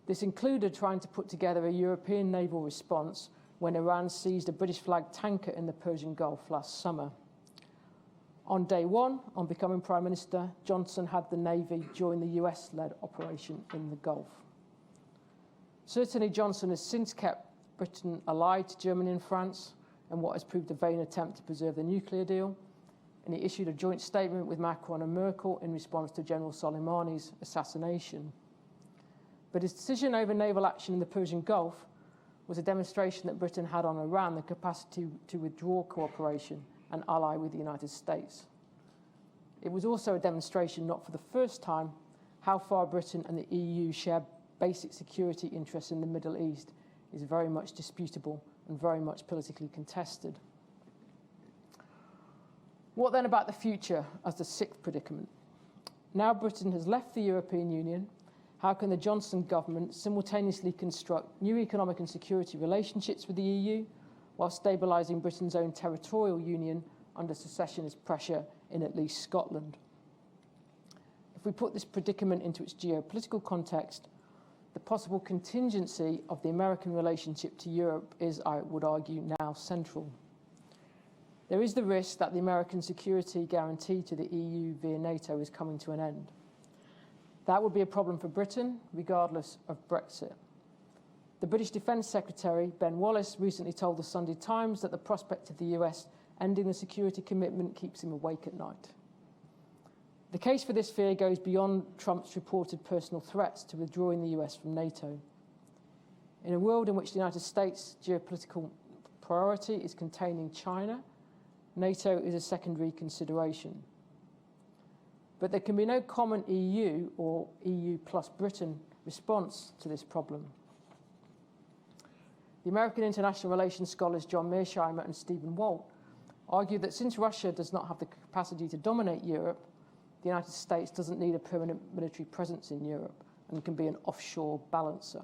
This included trying to put together a European naval response when Iran seized a British-flagged tanker in the Persian Gulf last summer. On day one, on becoming Prime Minister, Johnson had the Navy join the US-led operation in the Gulf. Certainly, Johnson has since kept Britain allied to Germany and France in what has proved a vain attempt to preserve the nuclear deal, and he issued a joint statement with Macron and Merkel in response to General Soleimani's assassination. But his decision over naval action in the Persian Gulf was a demonstration that Britain had on Iran the capacity to withdraw cooperation and ally with the United States. It was also a demonstration, not for the first time, how far Britain and the EU share basic security interests in the Middle East is very much disputable and very much politically contested. What then about the future as the sixth predicament? Now Britain has left the European Union, how can the Johnson government simultaneously construct new economic and security relationships with the EU while stabilising Britain's own territorial union under secessionist pressure in at least Scotland? If we put this predicament into its geopolitical context, the possible contingency of the American relationship to Europe is, I would argue, now central. There is the risk that the American security guarantee to the EU via NATO is coming to an end. That would be a problem for Britain, regardless of Brexit. The British Defence Secretary, Ben Wallace, recently told the Sunday Times that the prospect of the US ending the security commitment keeps him awake at night. The case for this fear goes beyond Trump's reported personal threats to withdrawing the US from NATO. In a world in which the United States' geopolitical priority is containing China, NATO is a secondary consideration. But there can be no common EU or EU plus Britain response to this problem. The American international relations scholars John Mearsheimer and Stephen Walt argue that since Russia does not have the capacity to dominate Europe, the United States doesn't need a permanent military presence in Europe and can be an offshore balancer.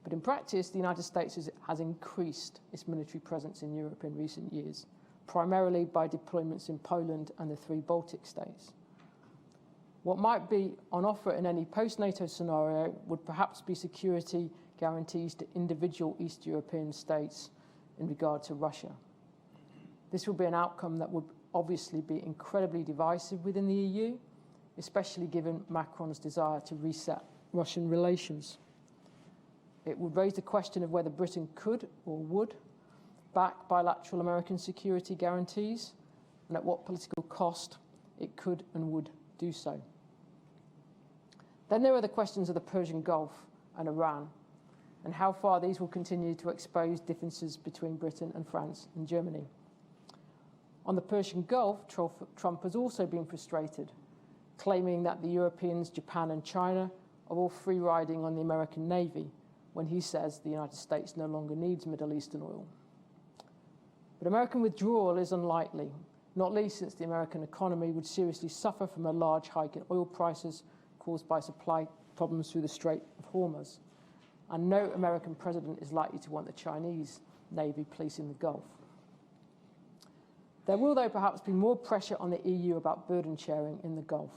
But in practice, the United States has increased its military presence in Europe in recent years, primarily by deployments in Poland and the three Baltic states. What might be on offer in any post-NATO scenario would perhaps be security guarantees to individual East European states in regard to Russia. This would be an outcome that would obviously be incredibly divisive within the EU, especially given Macron's desire to reset Russian relations. It would raise the question of whether Britain could or would back bilateral American security guarantees, and at what political cost it could and would do so. Then there are the questions of the Persian Gulf and Iran, and how far these will continue to expose differences between Britain and France and Germany. On the Persian Gulf, Trump has also been frustrated, claiming that the Europeans, Japan and China are all free riding on the American Navy, when he says the United States no longer needs Middle Eastern oil. But American withdrawal is unlikely, not least since the American economy would seriously suffer from a large hike in oil prices caused by supply problems through the Strait of Hormuz. And no American president is likely to want the Chinese Navy policing the Gulf. There will, though, perhaps be more pressure on the EU about burden sharing in the Gulf,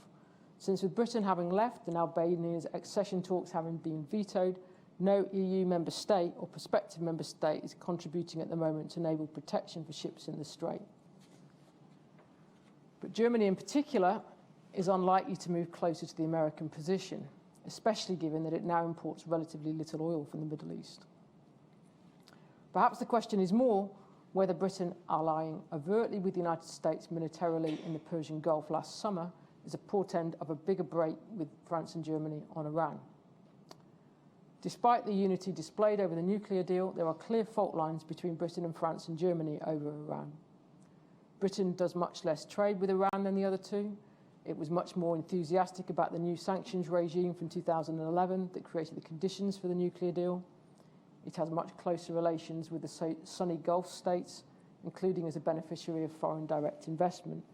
since with Britain having left and Albania's accession talks having been vetoed, no EU member state or prospective member state is contributing at the moment to naval protection for ships in the Strait. But Germany in particular is unlikely to move closer to the American position, especially given that it now imports relatively little oil from the Middle East. Perhaps the question is more whether Britain allying overtly with the United States militarily in the Persian Gulf last summer is a portend of a bigger break with France and Germany on Iran. Despite the unity displayed over the nuclear deal, there are clear fault lines between Britain and France and Germany over Iran. Britain does much less trade with Iran than the other two. It was much more enthusiastic about the new sanctions regime from 2011 that created the conditions for the nuclear deal. It has much closer relations with the sunny Gulf states, including as a beneficiary of foreign direct investment.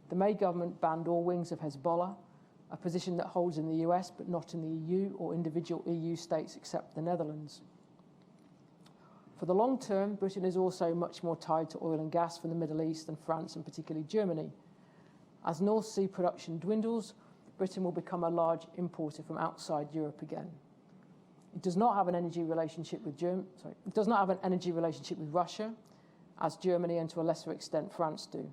The May government banned all wings of Hezbollah, a position that holds in the US but not in the EU or individual EU states except the Netherlands. For the long term, Britain is also much more tied to oil and gas from the Middle East than France and particularly Germany. As North Sea production dwindles, Britain will become a large importer from outside Europe again. It does not have an energy relationship with Russia, as Germany and to a lesser extent France do,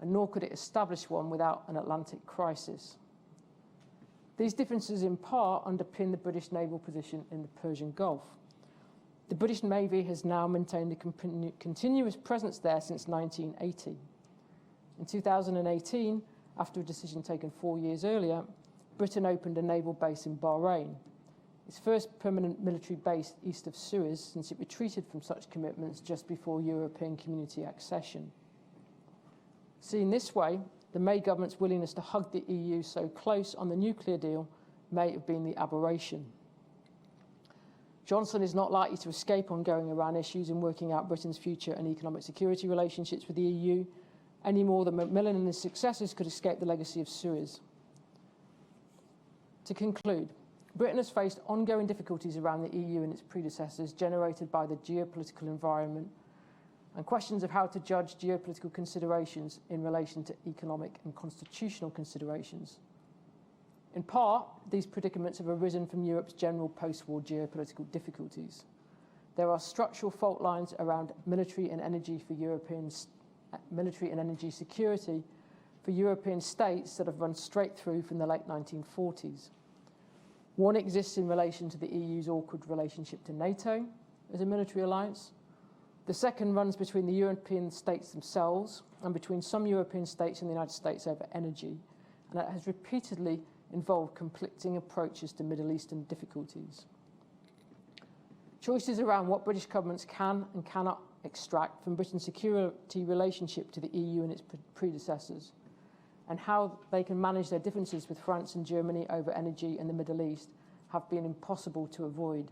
and nor could it establish one without an Atlantic crisis. These differences in part underpin the British naval position in the Persian Gulf. The British Navy has now maintained a continuous presence there since 1980. In 2018, after a decision taken 4 years earlier, Britain opened a naval base in Bahrain, its first permanent military base east of Suez since it retreated from such commitments just before European Community accession. Seen this way, the May government's willingness to hug the EU so close on the nuclear deal may have been the aberration. Johnson is not likely to escape ongoing Iran issues in working out Britain's future and economic security relationships with the EU, any more than Macmillan and his successors could escape the legacy of Suez. To conclude, Britain has faced ongoing difficulties around the EU and its predecessors generated by the geopolitical environment and questions of how to judge geopolitical considerations in relation to economic and constitutional considerations. In part, these predicaments have arisen from Europe's general post-war geopolitical difficulties. There are structural fault lines around military and energy security for European states that have run straight through from the late 1940s. One exists in relation to the EU's awkward relationship to NATO as a military alliance. The second runs between the European states themselves and between some European states and the United States over energy, and it has repeatedly involved conflicting approaches to Middle Eastern difficulties. Choices around what British governments can and cannot extract from Britain's security relationship to the EU and its predecessors, and how they can manage their differences with France and Germany over energy in the Middle East have been impossible to avoid,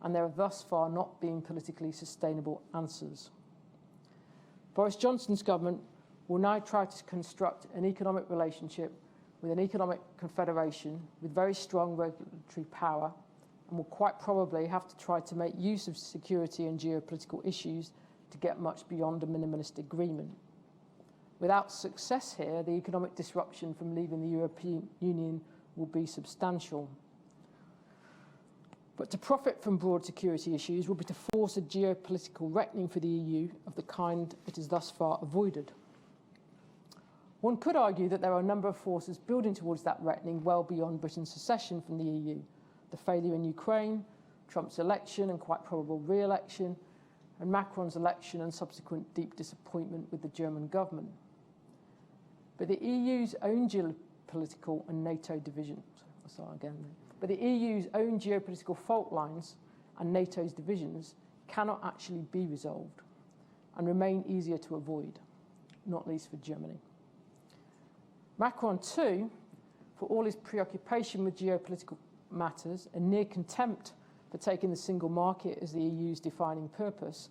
and there have thus far not been politically sustainable answers. Boris Johnson's government will now try to construct an economic relationship with an economic confederation with very strong regulatory power, and will quite probably have to try to make use of security and geopolitical issues to get much beyond a minimalist agreement. Without success here, the economic disruption from leaving the European Union will be substantial. But to profit from broad security issues will be to force a geopolitical reckoning for the EU of the kind it has thus far avoided. One could argue that there are a number of forces building towards that reckoning well beyond Britain's secession from the EU, the failure in Ukraine, Trump's election and quite probable re-election, and Macron's election and subsequent deep disappointment with the German government. But the EU's own geopolitical and NATO divisions, but the EU's own geopolitical fault lines and NATO's divisions cannot actually be resolved and remain easier to avoid, not least for Germany. Macron, too, for all his preoccupation with geopolitical matters and near contempt for taking the single market as the EU's defining purpose,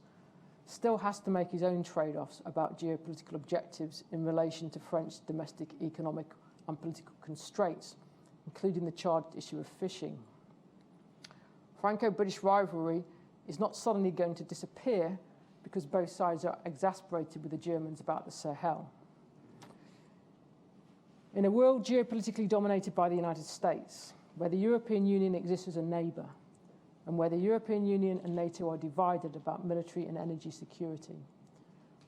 still has to make his own trade-offs about geopolitical objectives in relation to French domestic economic and political constraints, including the charged issue of fishing. Franco-British rivalry is not suddenly going to disappear because both sides are exasperated with the Germans about the Sahel. In a world geopolitically dominated by the United States, where the European Union exists as a neighbour, and where the European Union and NATO are divided about military and energy security,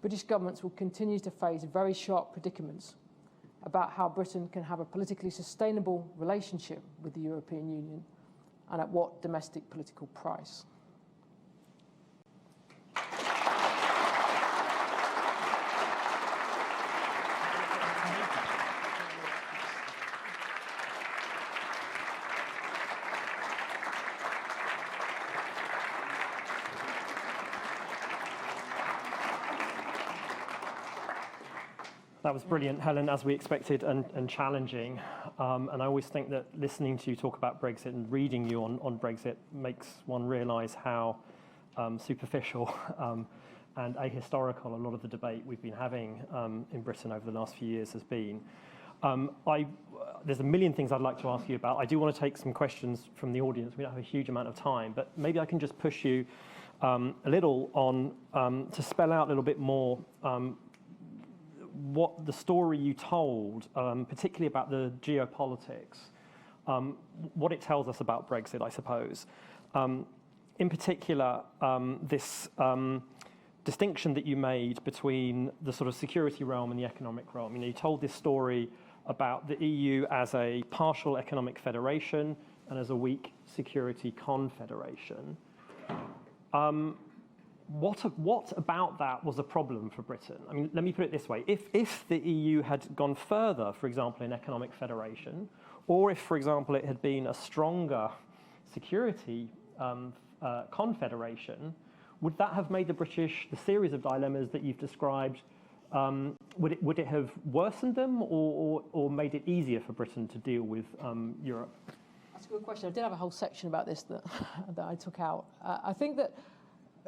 British governments will continue to face very sharp predicaments about how Britain can have a politically sustainable relationship with the European Union and at what domestic political price. That was brilliant, Helen, as we expected, and challenging. And I always think that listening to you talk about Brexit and reading you on Brexit makes one realise how superficial and ahistorical a lot of the debate we've been having in Britain over the last few years has been. There's a million things I'd like to ask you about. I do want to take some questions from the audience. We don't have a huge amount of time, but maybe I can just push you a little on to spell out a little bit more what the story you told, particularly about the geopolitics, what it tells us about Brexit, I suppose. In particular, this distinction that you made between the sort of security realm and the economic realm. You know, you told this story about the EU as a partial economic federation and as a weak security confederation. What about that was a problem for Britain? I mean, let me put it this way. If the EU had gone further, for example, in economic federation, or if, for example, it had been a stronger security confederation, would that have made the series of dilemmas that you've described, would it have worsened them or made it easier for Britain to deal with Europe? That's a good question. I did have a whole section about this that I took out. I think that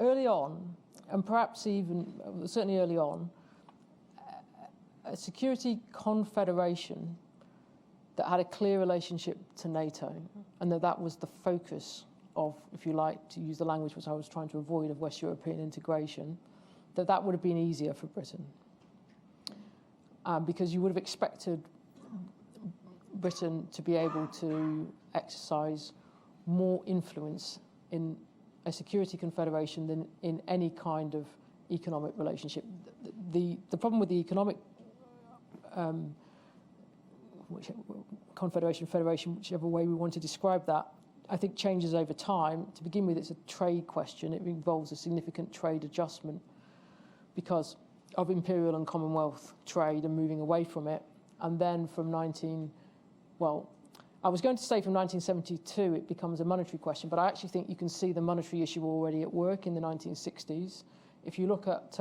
early on, and perhaps even, certainly early on, a security confederation that had a clear relationship to NATO, and that was the focus of, if you like, to use the language which I was trying to avoid, of West European integration, that would have been easier for Britain. Because you would have expected Britain to be able to exercise more influence in a security confederation than in any kind of economic relationship. The problem with the economic confederation, federation, whichever way we want to describe that, I think changes over time. To begin with, it's a trade question. It involves a significant trade adjustment because of imperial and Commonwealth trade and moving away from it. And then from I was going to say from 1972 it becomes a monetary question, but I actually think you can see the monetary issue already at work in the 1960s. If you look at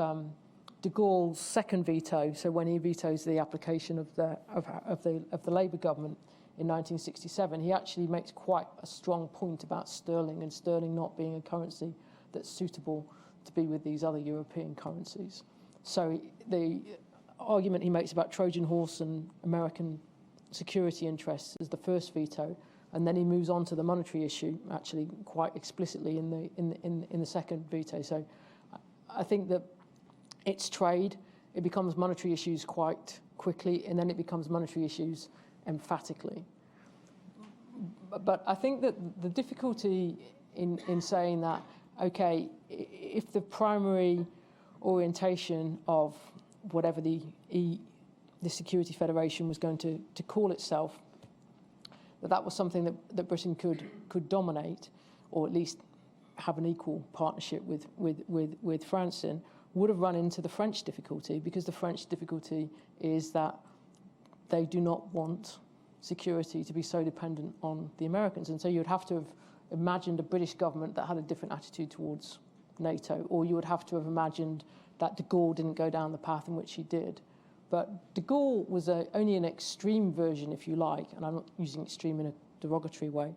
de Gaulle's second veto, so when he vetoes the application of the Labour government in 1967, he actually makes quite a strong point about sterling and sterling not being a currency that's suitable to be with these other European currencies. So the argument he makes about Trojan horse and American security interests is the first veto, and then he moves on to the monetary issue actually quite explicitly in the second veto. So I think that it's trade, it becomes monetary issues quite quickly, and then it becomes monetary issues emphatically. But I think that the difficulty in saying that, okay, if the primary orientation of whatever the Security Federation was going to call itself, that was something that Britain could dominate, or at least have an equal partnership with France in, would have run into the French difficulty, because the French difficulty is that they do not want security to be so dependent on the Americans. And so you'd have to have imagined a British government that had a different attitude towards NATO, or you would have to have imagined that de Gaulle didn't go down the path in which he did. But de Gaulle was only an extreme version, if you like, and I'm not using extreme in a derogatory way,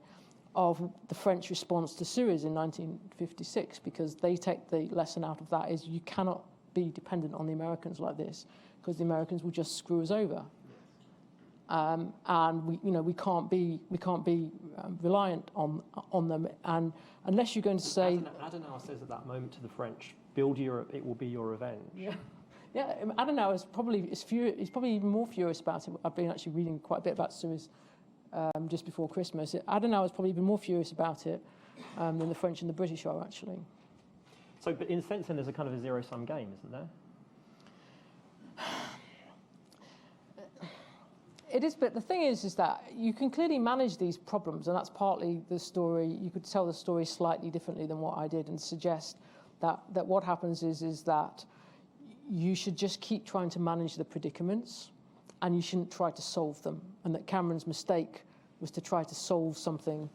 of the French response to Suez in 1956, because they take the lesson out of that is you cannot be dependent on the Americans like this, because the Americans will just screw us over. And we can't be reliant on them. And unless you're going to say, Adenauer says at that moment to the French, "Build Europe, it will be your revenge." Yeah, Adenauer is he's probably even more furious about it. I've been actually reading quite a bit about Suez just before Christmas. Adenauer is probably even more furious about it than the French and the British are, actually. So, but in a sense, then there's a kind of a zero-sum game, isn't there? It is, but the thing is that you can clearly manage these problems, and that's partly the story. You could tell the story slightly differently than what I did, and suggest that what happens is that you should just keep trying to manage the predicaments, and you shouldn't try to solve them. And that Cameron's mistake was to try to solve something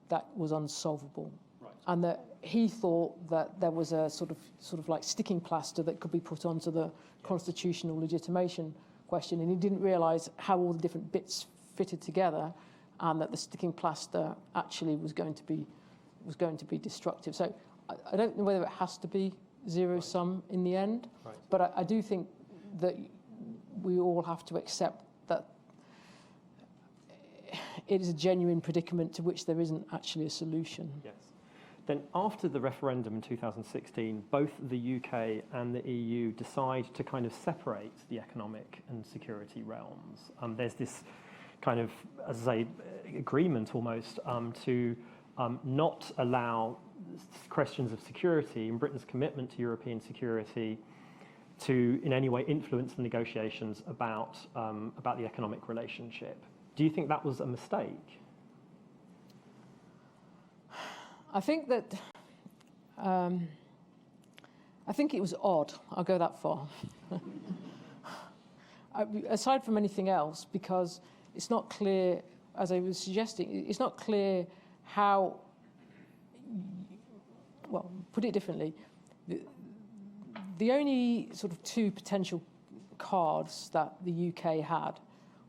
that was unsolvable, right. And that he thought that there was a sort of like sticking plaster that could be put onto the constitutional legitimation question, and he didn't realise how all the different bits fitted together, and that the sticking plaster actually was going to be destructive. So I don't know whether it has to be zero sum in the end, right. But I do think that we all have to accept that it is a genuine predicament to which there isn't actually a solution. Yes. Then after the referendum in 2016, both the UK and the EU decide to kind of separate the economic and security realms. There's this kind of, as I say, agreement almost to not allow questions of security and Britain's commitment to European security to in any way influence the negotiations about the economic relationship. Do you think that was a mistake? I think that I think it was odd. I'll go that far. Aside from anything else, because it's not clear, as I was suggesting, it's not clear how. Well, put it differently, the only sort of two potential cards that the UK had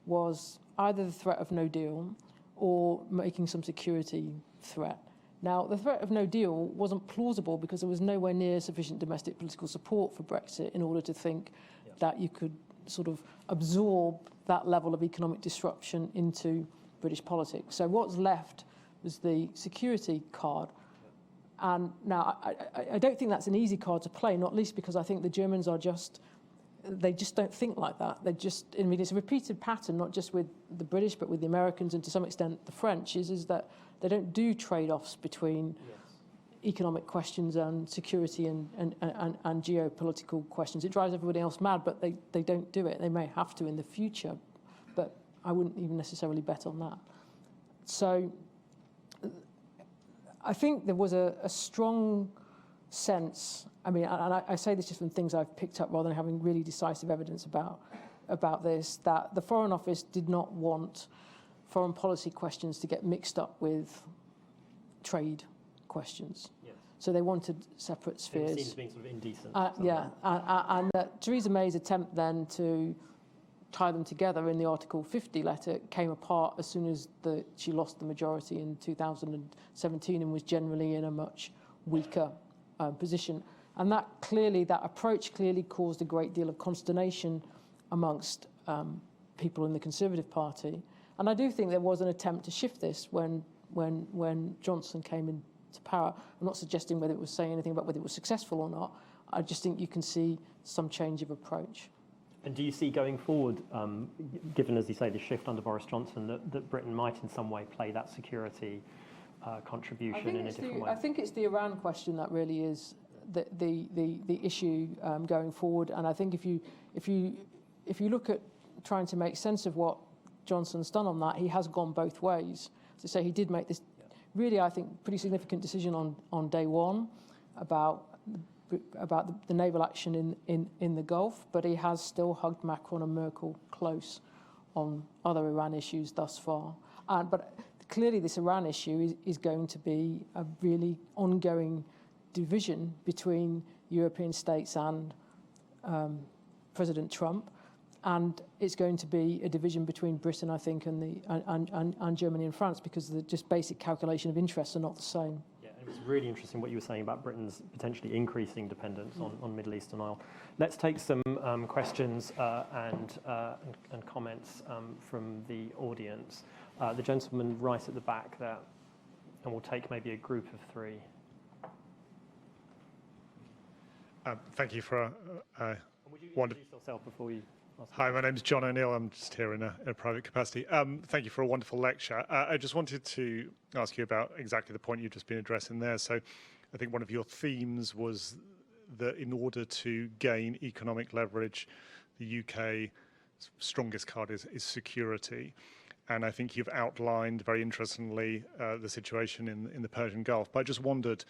was either the threat of no deal or making some security threat. Now, the threat of no deal wasn't plausible because there was nowhere near sufficient domestic political support for Brexit in order to think that you could sort of absorb that level of economic disruption into British politics. So what's left was the security card. And now, I don't think that's an easy card to play, not least because I think the Germans they just don't think like that. I mean, it's a repeated pattern, not just with the British, but with the Americans and to some extent the French, is that they don't do trade-offs between economic questions and security and geopolitical questions. It drives everybody else mad, but they don't do it. They may have to in the future, but I wouldn't even necessarily bet on that. So I think there was a strong sense, I mean, and I say this just from things I've picked up rather than having really decisive evidence about this, that the Foreign Office did not want foreign policy questions to get mixed up with trade questions. Yes. So they wanted separate spheres. It seems being sort of indecent. And Theresa May's attempt then to tie them together in the Article 50 letter came apart as soon as she lost the majority in 2017 and was generally in a much weaker position. And that approach clearly caused a great deal of consternation amongst people in the Conservative Party. And I do think there was an attempt to shift this when Johnson came into power. I'm not suggesting whether it was saying anything about whether it was successful or not. I just think you can see some change of approach. And do you see going forward, given, as you say, the shift under Boris Johnson, that Britain might in some way play that security contribution in a different way? I think it's the Iran question that really is the issue going forward. And I think if you look at trying to make sense of what Johnson's done on that, he has gone both ways. As I say, he did make this really, I think, pretty significant decision on day one about the naval action in the Gulf, but he has still hugged Macron and Merkel close on other Iran issues thus far. But clearly this Iran issue is going to be a really ongoing division between European states and President Trump, and it's going to be a division between Britain, I think, and Germany and France, because the just basic calculation of interests are not the same. Yeah, it was really interesting what you were saying about Britain's potentially increasing dependence on Middle Eastern oil. Let's take some questions and comments from the audience. The gentleman right at the back there, and we'll take maybe a group of three. Thank you for Would you introduce yourself before you ask? Hi, my name is John O'Neill. I'm just here in a private capacity. Thank you for a wonderful lecture. I just wanted to ask you about exactly the point you've just been addressing there. So I think one of your themes was that in order to gain economic leverage, the UK's strongest card is security. And I think you've outlined very interestingly the situation in the Persian Gulf. But I just wondered,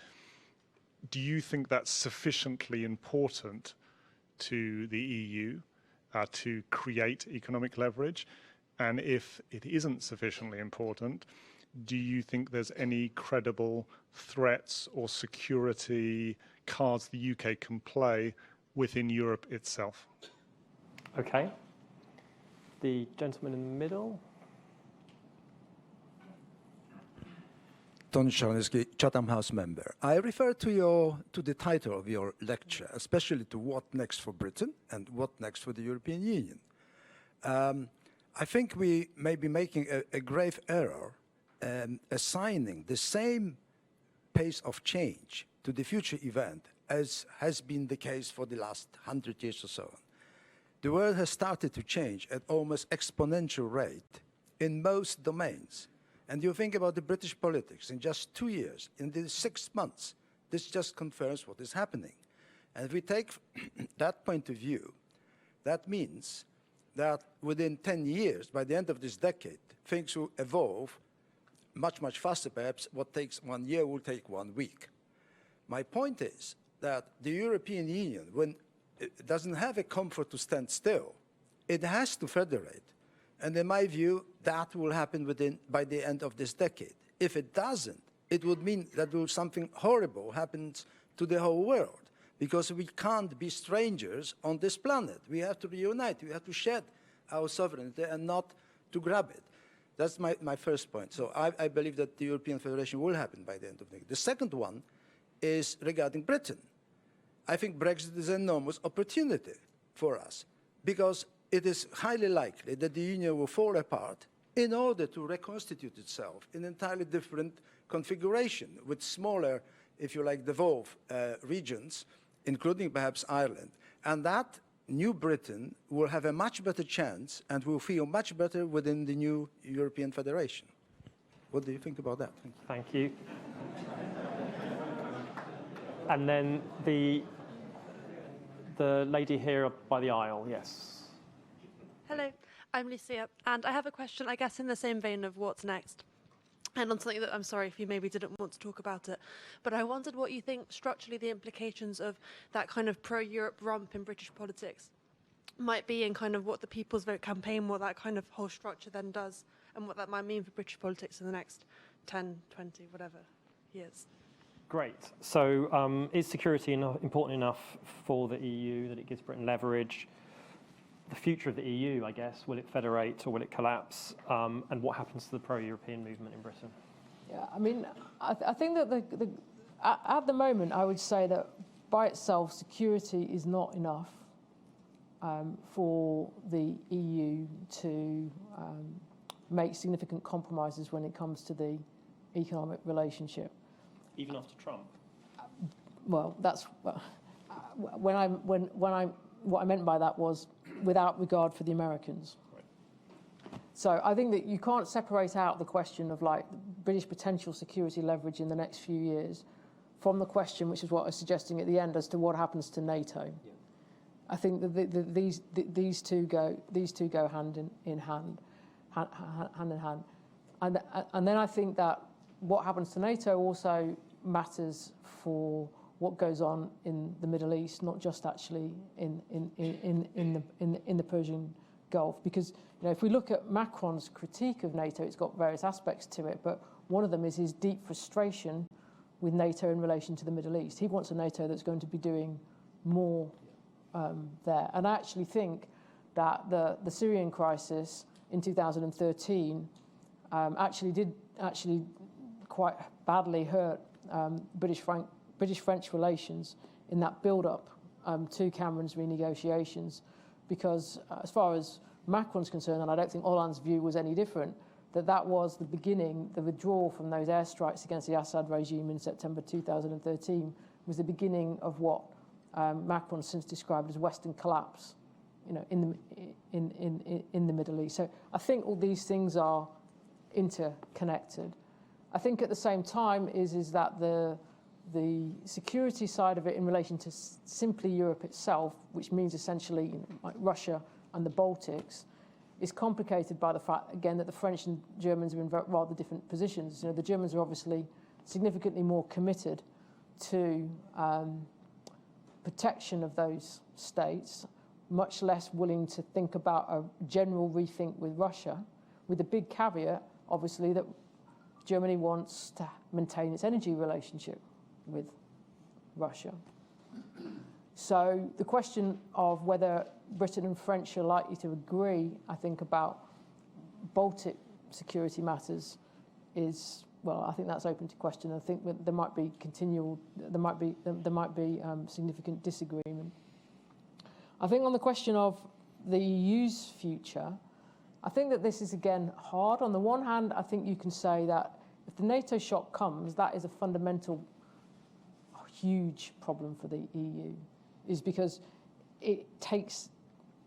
do you think that's sufficiently important to the EU to create economic leverage? And if it isn't sufficiently important, do you think there's any credible threats or security cards the UK can play within Europe itself? Okay. The gentleman in the middle. Tony Sharonetsky, Chatham House member. I refer to the title of your lecture, especially to what next for Britain and what next for the European Union. I think we may be making a grave error assigning the same pace of change to the future event as has been the case for the last 100 years or so. The world has started to change at almost exponential rate in most domains. And you think about the British politics in just 2 years, in the 6 months, this just confirms what is happening. And if we take that point of view, that means that within 10 years, by the end of this decade, things will evolve much, much faster. Perhaps what takes 1 year will take 1 week. My point is that the European Union, when it doesn't have a comfort to stand still, it has to federate. And in my view, that will happen by the end of this decade. If it doesn't, it would mean that something horrible happens to the whole world, because we can't be strangers on this planet. We have to reunite. We have to shed our sovereignty and not to grab it. That's my first point. So I believe that the European Federation will happen by the end of the decade. The second one is regarding Britain. I think Brexit is an enormous opportunity for us, because it is highly likely that the Union will fall apart in order to reconstitute itself in an entirely different configuration with smaller, if you like, devolved regions, including perhaps Ireland. And that new Britain will have a much better chance and will feel much better within the new European Federation. What do you think about that? Thank you. And then the lady here by the aisle, yes. Hello, I'm Lucia, and I have a question, I guess, in the same vein of what's next, and on something that I'm sorry if you maybe didn't want to talk about it, but I wondered what you think structurally the implications of that kind of pro-Europe romp in British politics might be, and kind of what the People's Vote campaign, what that kind of whole structure then does, and what that might mean for British politics in the next 10, 20, whatever years. Great. So is security important enough for the EU that it gives Britain leverage? The future of the EU, I guess, will it federate or will it collapse? And what happens to the pro-European movement in Britain? Yeah, I mean, I think that at the moment, I would say that by itself, security is not enough for the EU to make significant compromises when it comes to the economic relationship. Even after Trump? Well, that's what I meant by that was without regard for the Americans. Right. So I think that you can't separate out the question of like British potential security leverage in the next few years from the question, which is what I was suggesting at the end, as to what happens to NATO. Yeah. I think that these two go hand in hand. And then I think that what happens to NATO also matters for what goes on in the Middle East, not just actually in the Persian Gulf. Because if we look at Macron's critique of NATO, it's got various aspects to it, but one of them is his deep frustration with NATO in relation to the Middle East. He wants a NATO that's going to be doing more there. And I actually think that the Syrian crisis in 2013 did quite badly hurt British-French relations in that build-up to Cameron's renegotiations, because as far as Macron's concerned, and I don't think Hollande's view was any different, that was the beginning, the withdrawal from those airstrikes against the Assad regime in September 2013 was the beginning of what Macron since described as Western collapse, in the Middle East. So I think all these things are interconnected. I think at the same time is that the security side of it in relation to simply Europe itself, which means essentially like Russia and the Baltics, is complicated by the fact, again, that the French and Germans are in rather different positions. The Germans are obviously significantly more committed to protection of those states, much less willing to think about a general rethink with Russia, with the big caveat, obviously, that Germany wants to maintain its energy relationship with Russia. So the question of whether Britain and French are likely to agree, I think, about Baltic security matters is, well, I think that's open to question. I think that there might be significant disagreement. I think on the question of the EU's future, I think that this is, again, hard. On the one hand, I think you can say that if the NATO shock comes, that is a fundamental, huge problem for the EU, is because it takes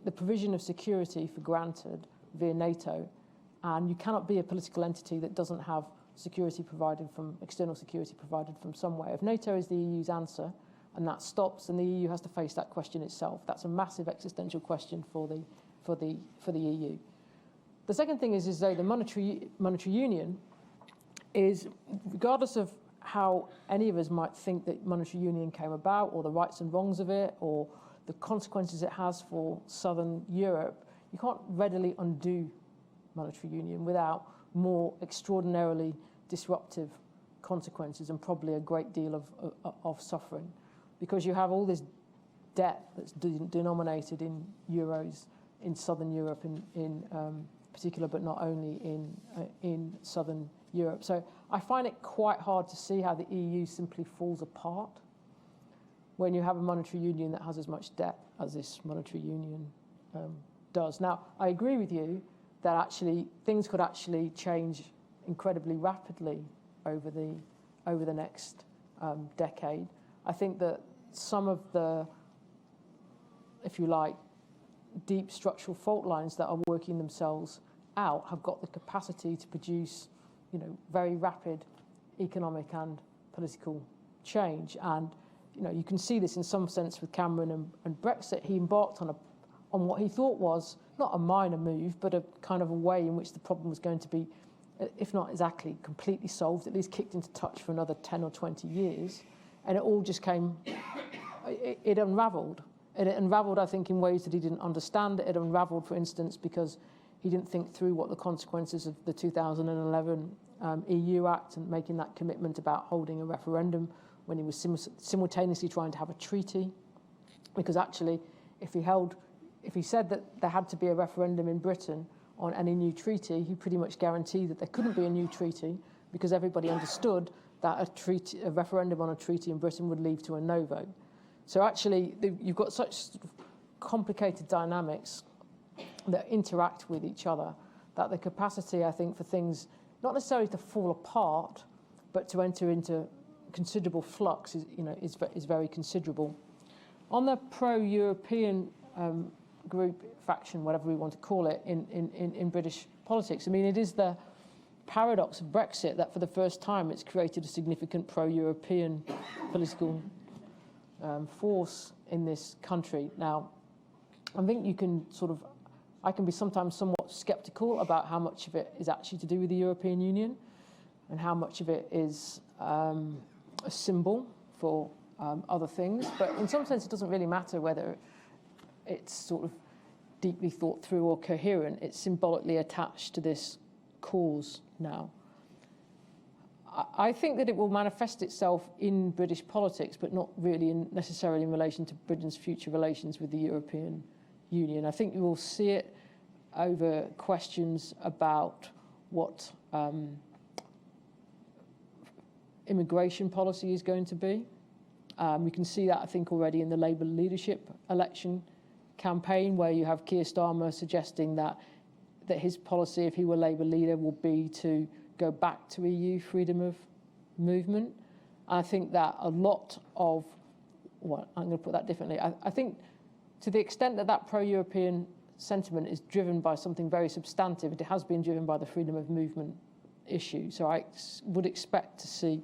the provision of security for granted via NATO, and you cannot be a political entity that doesn't have security provided from, external security provided from somewhere. If NATO is the EU's answer, and that stops, then the EU has to face that question itself. That's a massive existential question for the EU. The second thing is though the monetary union is, regardless of how any of us might think that monetary union came about, or the rights and wrongs of it, or the consequences it has for Southern Europe, you can't readily undo monetary union without more extraordinarily disruptive consequences and probably a great deal of suffering, because you have all this debt that's denominated in euros in Southern Europe in particular, but not only in Southern Europe. So I find it quite hard to see how the EU simply falls apart when you have a monetary union that has as much debt as this monetary union does. Now, I agree with you that actually things could actually change incredibly rapidly over the next decade. I think that some of the, if you like, deep structural fault lines that are working themselves out have got the capacity to produce, very rapid economic and political change. And you can see this in some sense with Cameron and Brexit. He embarked on what he thought was not a minor move, but a kind of a way in which the problem was going to be, if not exactly completely solved, at least kicked into touch for another 10 or 20 years. And it all just came, it unraveled. And it unraveled, I think, in ways that he didn't understand. It unraveled, for instance, because he didn't think through what the consequences of the 2011 EU Act and making that commitment about holding a referendum when he was simultaneously trying to have a treaty. Because actually, if he said that there had to be a referendum in Britain on any new treaty, he pretty much guaranteed that there couldn't be a new treaty, because everybody understood that a referendum on a treaty in Britain would lead to a no vote. So actually, you've got such complicated dynamics that interact with each other that the capacity, I think, for things not necessarily to fall apart, but to enter into considerable flux is very considerable. On the pro-European group, faction, whatever we want to call it, in British politics, I mean, it is the paradox of Brexit that for the first time it's created a significant pro-European political force in this country. Now, I think I can be sometimes somewhat sceptical about how much of it is actually to do with the European Union. and how much of it is a symbol for other things. But in some sense, it doesn't really matter whether it's sort of deeply thought through or coherent. It's symbolically attached to this cause now. I think that it will manifest itself in British politics, but not really necessarily in relation to Britain's future relations with the European Union. I think you will see it over questions about what immigration policy is going to be. We can see that, I think, already in the Labour leadership election campaign, where you have Keir Starmer suggesting that his policy, if he were Labour leader, will be to go back to EU freedom of movement. I think that a lot of, well, I'm going to put that differently. I think to the extent that that pro-European sentiment is driven by something very substantive, it has been driven by the freedom of movement issue. So I would expect to see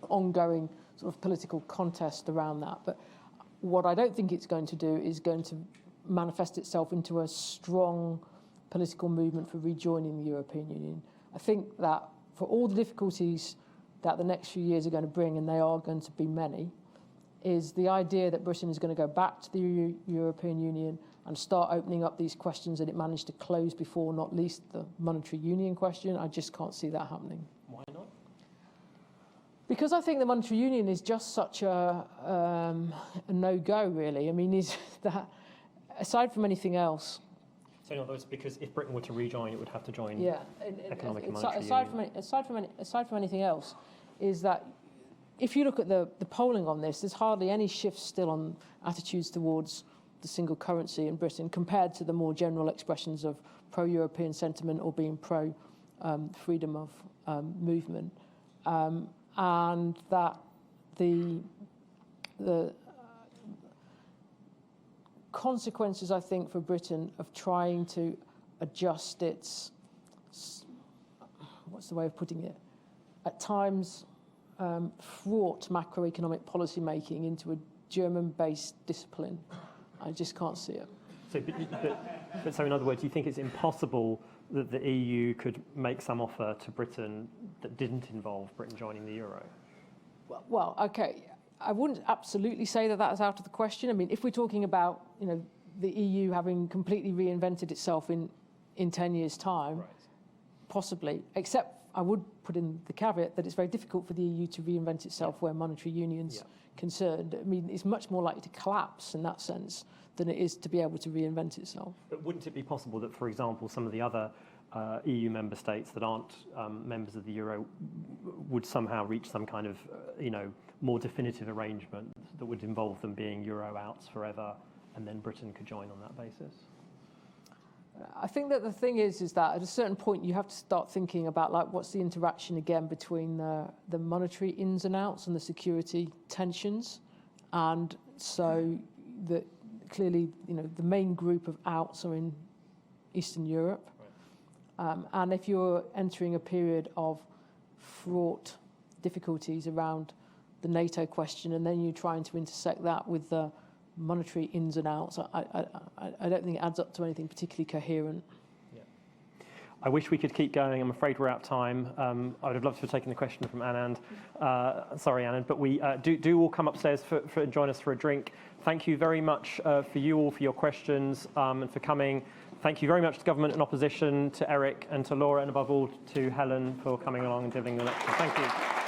ongoing sort of political contest around that. But what I don't think it's going to do is going to manifest itself into a strong political movement for rejoining the European Union. I think that for all the difficulties that the next few years are going to bring, and they are going to be many, is the idea that Britain is going to go back to the European Union and start opening up these questions that it managed to close before, not least the monetary union question. I just can't see that happening. Why not? Because I think the monetary union is just such a no-go, really. I mean, is that, aside from anything else... So in other words, because if Britain were to rejoin, it would have to join economic and monetary union. Aside from anything else, is that if you look at the polling on this, there's hardly any shifts still on attitudes towards the single currency in Britain compared to the more general expressions of pro-European sentiment or being pro-freedom of movement. And that the consequences, I think, for Britain of trying to adjust its, what's the way of putting it, at times fraught macroeconomic policy making into a German-based discipline. I just can't see it. So, so in other words, you think it's impossible that the EU could make some offer to Britain that didn't involve Britain joining the euro? Well, okay. I wouldn't absolutely say that that's out of the question. I mean, if we're talking about, you know, the EU having completely reinvented itself in 10 years' time, right, possibly, except I would put in the caveat that it's very difficult for the EU to reinvent itself where monetary union's concerned. I mean, it's much more likely to collapse in that sense than it is to be able to reinvent itself. But wouldn't it be possible that, for example, some of the other EU member states that aren't members of the euro would somehow reach some kind of, more definitive arrangement that would involve them being euro outs forever, and then Britain could join on that basis? I think that the thing is that at a certain point you have to start thinking about, like, what's the interaction again between the monetary ins and outs and the security tensions. And so that clearly, the main group of outs are in Eastern Europe. Right. And if you're entering a period of fraught difficulties around the NATO question, and then you're trying to intersect that with the monetary ins and outs, I don't think it adds up to anything particularly coherent. Yeah. I wish we could keep going. I'm afraid we're out of time. I would have loved to have taken the question from Anand. Sorry, Anand, but we do all come upstairs for join us for a drink. Thank you very much for you all for your questions and for coming. Thank you very much to government and opposition, to Eric and to Laura, and above all to Helen for coming along and delivering the lecture. Thank you.